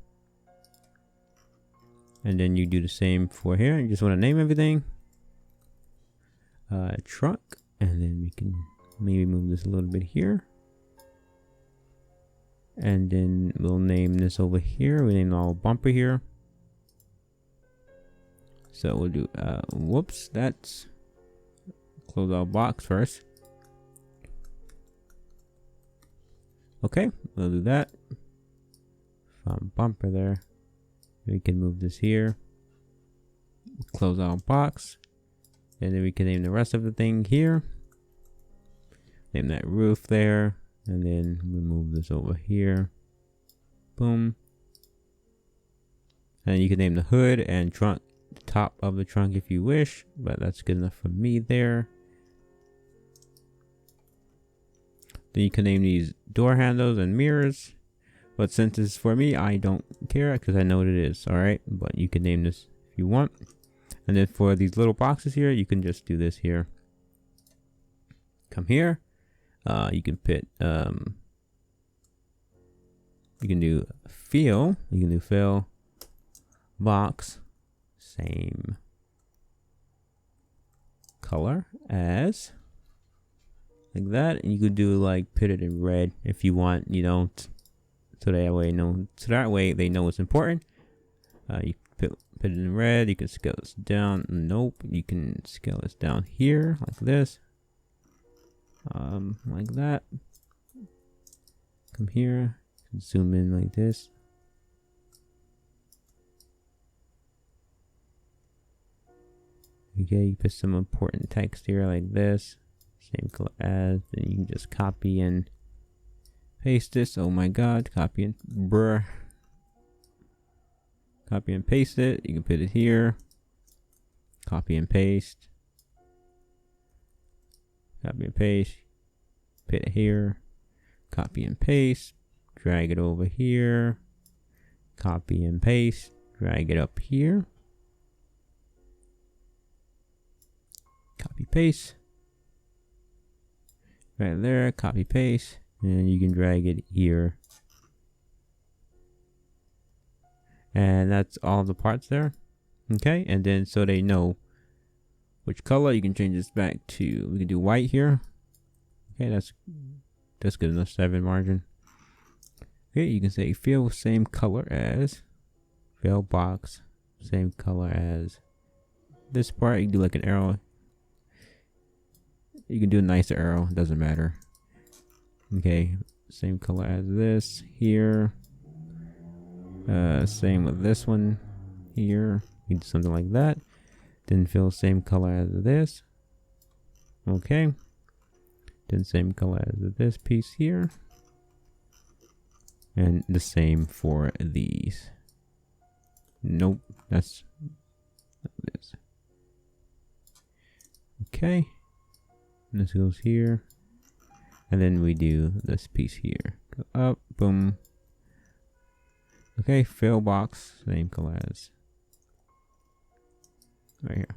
Speaker 1: And then you do the same for here. You just want to name everything. Truck. And then we can maybe move this a little bit here. And then we'll name this over here. We name our bumper here. So we'll do, whoops, that's, close our box first. Okay, we'll do that. Found bumper there. We can move this here. Close our box. And then we can name the rest of the thing here. Name that roof there. And then remove this over here. Boom. And you can name the hood and trunk, the top of the trunk if you wish. But that's good enough for me there. Then you can name these door handles and mirrors. But since it's for me, I don't care because I know what it is. Alright, but you can name this if you want. And then for these little boxes here, you can just do this here. Come here. You can put, you can do fill. You can do fill box. Same color as. Like that, and you could do like put it in red if you want, you know, so that way they know it's important. You put it in red. You can scale this down. Nope, you can scale this down here like this, like that. Come here, zoom in like this. Okay, you put some important text here like this. Same color as, then you can just copy and paste this. Oh my god, copy and copy and paste it. You can put it here. Copy and paste. Copy and paste. Put it here. Copy and paste. Drag it over here. Copy and paste. Drag it up here. Copy paste. Right there, copy paste, and you can drag it here. And that's all the parts there. Okay, and then so they know which color, you can change this back to, we can do white here. Okay, that's good enough, 7 margin. Okay, you can say fill same color as, fill box, same color as this part, you can do like an arrow. You can do a nicer arrow, doesn't matter. Okay, same color as this here. Same with this one here. You do something like that. Then fill same color as this. Okay. Then same color as this piece here. And the same for these. Nope, that's this. Okay. And this goes here. And then we do this piece here. Go up, boom. Okay, fill box, same color as right here.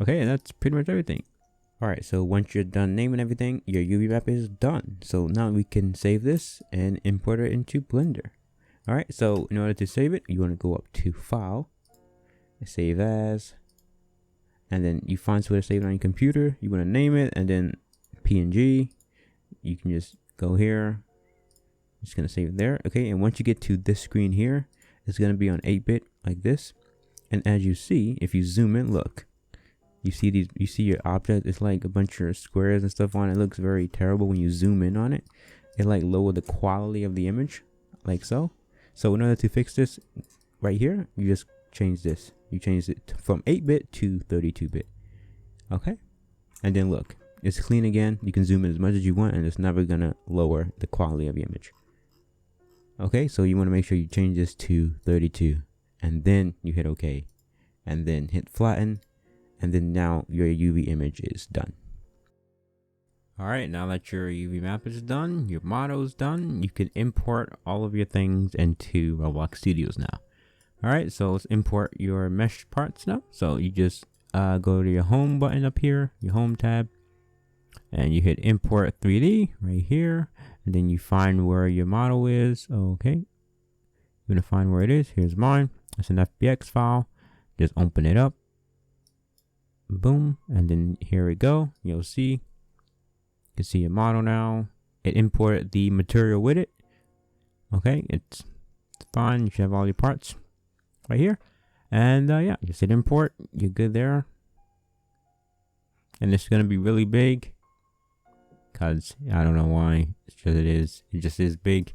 Speaker 1: Okay, and that's pretty much everything. Alright, so once you're done naming everything, your UV map is done. So now we can save this and import it into Blender. Alright, so in order to save it, you want to go up to File, Save As, and then you find somewhere to save it on your computer. You want to name it, and then PNG. You can just go here. I'm just going to save it there. Okay, and once you get to this screen here, it's going to be on 8-bit like this. And as you see, if you zoom in, look. You see these, you see your object, it's like a bunch of squares and stuff on it. It looks very terrible when you zoom in on it. It like lower the quality of the image, like so. So in order to fix this right here, you just change this. You change it from 8-bit to 32-bit. Okay? And then look, it's clean again. You can zoom in as much as you want and it's never gonna lower the quality of the image. Okay, so you want to make sure you change this to 32 and then you hit OK and then hit flatten. And then now your UV image is done. Alright, now that your UV map is done, your model is done, you can import all of your things into Roblox Studios now. Alright, so let's import your mesh parts now. So you just go to your home button up here, your home tab, and you hit import 3D right here. And then you find where your model is. Okay, you're gonna find where it is. Here's mine. It's an FBX file. Just open it up. Boom, and then here we go. You'll see, you can see your model now. It imported the material with it. Okay, it's fine. You should have all your parts right here. And yeah, just hit import. You're good there. And it's gonna be really big because I don't know why. It's just it is. It just is big.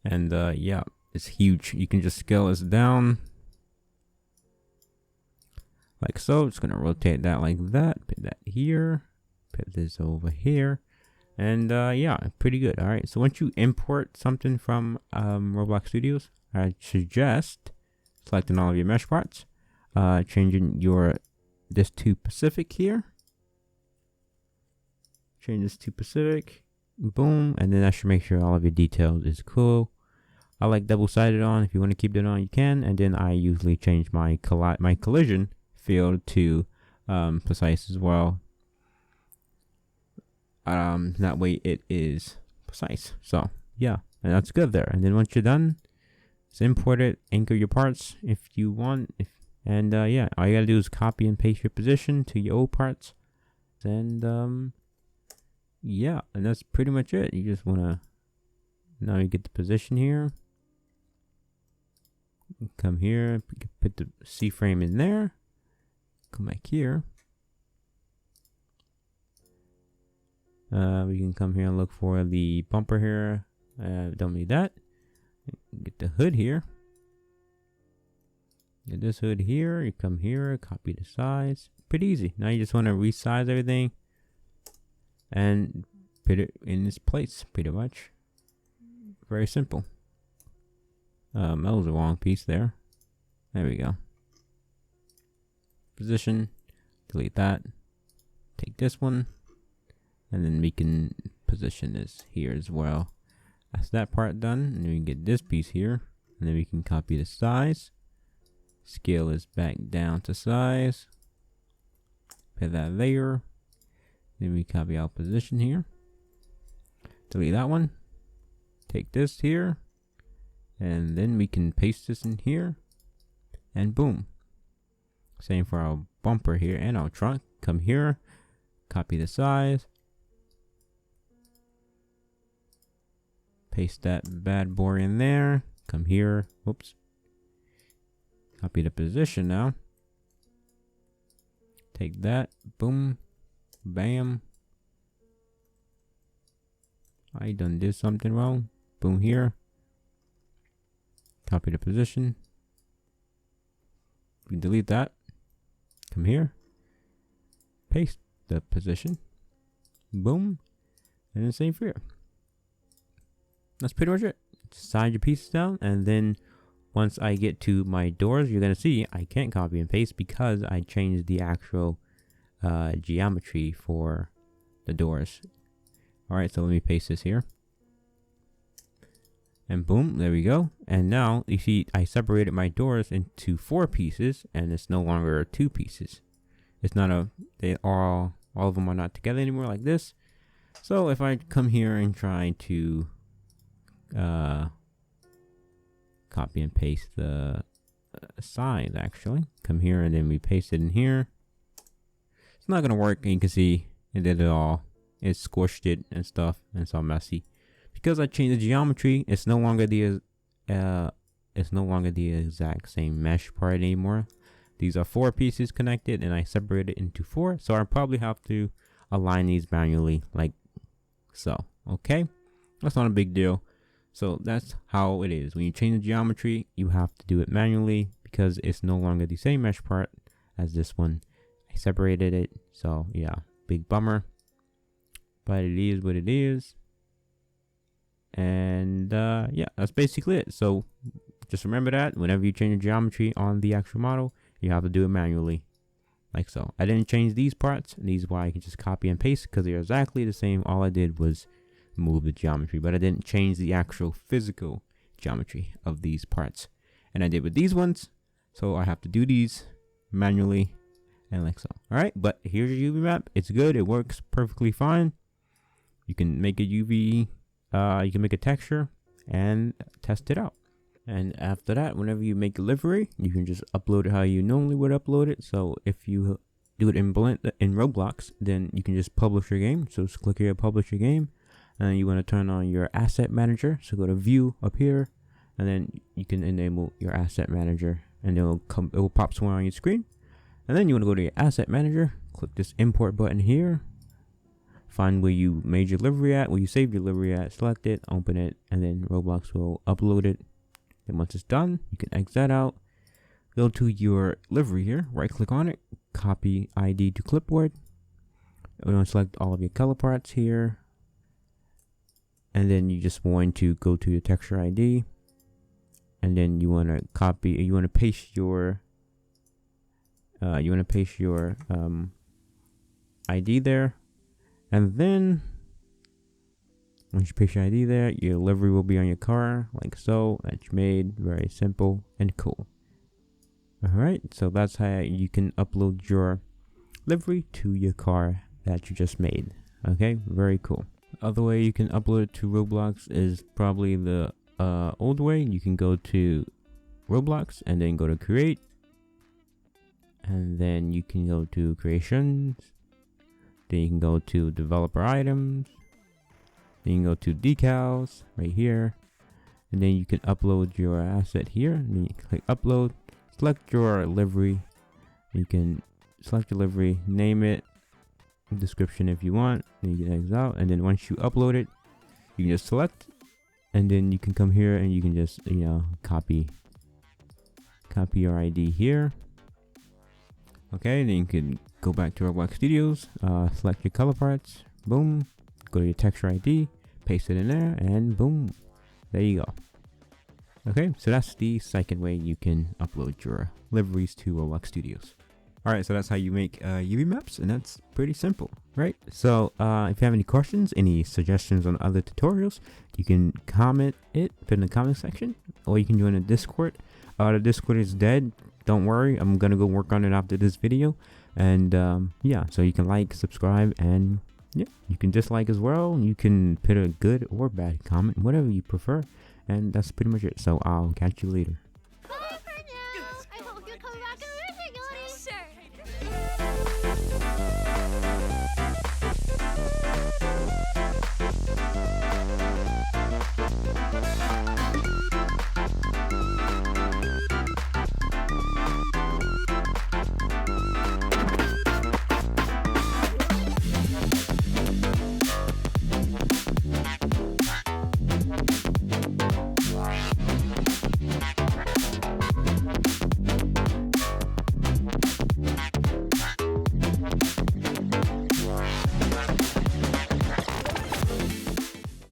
Speaker 1: And yeah, it's huge. You can just scale this down. Like so. It's gonna rotate that like that. Put that here. Put this over here. And yeah, pretty good. All right. So once you import something from Roblox Studios, I suggest selecting all of your mesh parts, changing this to Pacific here. Change this to Pacific. Boom. And then that should make sure all of your details is cool. I like double-sided on. If you want to keep that on, you can. And then I usually change my collision field to precise as well. That way it is precise. So yeah, and that's good there. And then once you're done, just import it, anchor your parts if you want. And yeah, all you gotta do is copy and paste your position to your old parts. And yeah, and that's pretty much it. You just wanna, now you get the position here. Come here, put the C frame in there. Come back here. We can come here and look for the bumper here. Don't need that. Get the hood here. Get this hood here. You come here, copy the size. Pretty easy. Now you just want to resize everything and put it in its place, pretty much. Very simple. That was the wrong piece there. There we go. Position, delete that, take this one, and then we can position this here as well. That's that part done, and then we can get this piece here, and then we can copy the size, scale this back down to size, put that there, then we copy our position here, delete that one, take this here, and then we can paste this in here, and boom. Same for our bumper here and our trunk. Come here, copy the size, paste that bad boy in there. Come here, whoops. Copy the position now. take that, boom, bam. I done did something wrong. Boom here. Copy the position. We can delete that. Come here. Paste the position. Boom. And then save here. That's pretty much it. Slide your pieces down, and then once I get to my doors, you're gonna see I can't copy and paste because I changed the actual geometry for the doors. Alright, so let me paste this here. And boom, there we go. And now you see I separated my doors into 4 pieces, and it's no longer 2 pieces. It's not all of them are not together anymore like this. So if I come here and try to copy and paste the size, actually come here and then we paste it in here, it's not gonna work. And you can see it did it all. It squished it and stuff, and it's all messy because I changed the geometry. It's no longer the exact same mesh part anymore. These are 4 pieces connected, and I separated it into 4, so I probably have to align these manually like so. Okay, that's not a big deal. So that's how it is. When you change the geometry, you have to do it manually because it's no longer the same mesh part as this one. I separated it, so yeah, big bummer, but it is what it is. And yeah, that's basically it. So just remember that whenever you change the geometry on the actual model, you have to do it manually like so. I didn't change these parts. These why I can just copy and paste because they're exactly the same. All I did was move the geometry, but I didn't change the actual physical geometry of these parts, and I did with these ones, so I have to do these manually and like so. All right, but here's your UV map. It's good. It works perfectly fine. You can make a UV, you can make a texture and test it out. And after that, whenever you make a livery, you can just upload it how you normally would upload it. So if you do it in Roblox, then you can just publish your game. So just click here, publish your game. And you want to turn on your asset manager, so go to view up here, and then you can enable your asset manager, and it will pop somewhere on your screen. And then you want to go to your asset manager, click this import button here, find where you made your livery at, where you saved your livery at, select it, open it, and then Roblox will upload it. Then once it's done, you can exit that out, go to your livery here, right click on it, copy ID to clipboard. We're going to select all of your color parts here. And then you just want to go to your texture ID, and then you want to copy, you want to paste your ID there, and then once you paste your ID there, your livery will be on your car like so. That you made. Very simple and cool. All right, so that's how you can upload your livery to your car that you just made. Okay, very cool. Other way you can upload it to Roblox is probably the old way. You can go to Roblox and then go to create, and then you can go to creations, then you can go to developer items, then you can go to decals right here, and then you can upload your asset here, and then you click upload, select your livery. You can select your livery, name it, description if you want, then you can exit out, and then once you upload it, you can just select, and then you can come here and you can just copy your ID here. Okay, then you can go back to Roblox Studios, select your color parts, boom, go to your texture ID, paste it in there, and boom, there you go. Okay, so that's the second way you can upload your liveries to Roblox Studios. Alright, so that's how you make UV maps, and that's pretty simple, right? So if you have any questions, any suggestions on other tutorials, you can comment it, put in the comment section, or you can join the Discord. The Discord is dead. Don't worry, I'm gonna go work on it after this video. And yeah, so you can like, subscribe, and yeah, you can dislike as well. You can put a good or bad comment, whatever you prefer. And that's pretty much it. So I'll catch you later.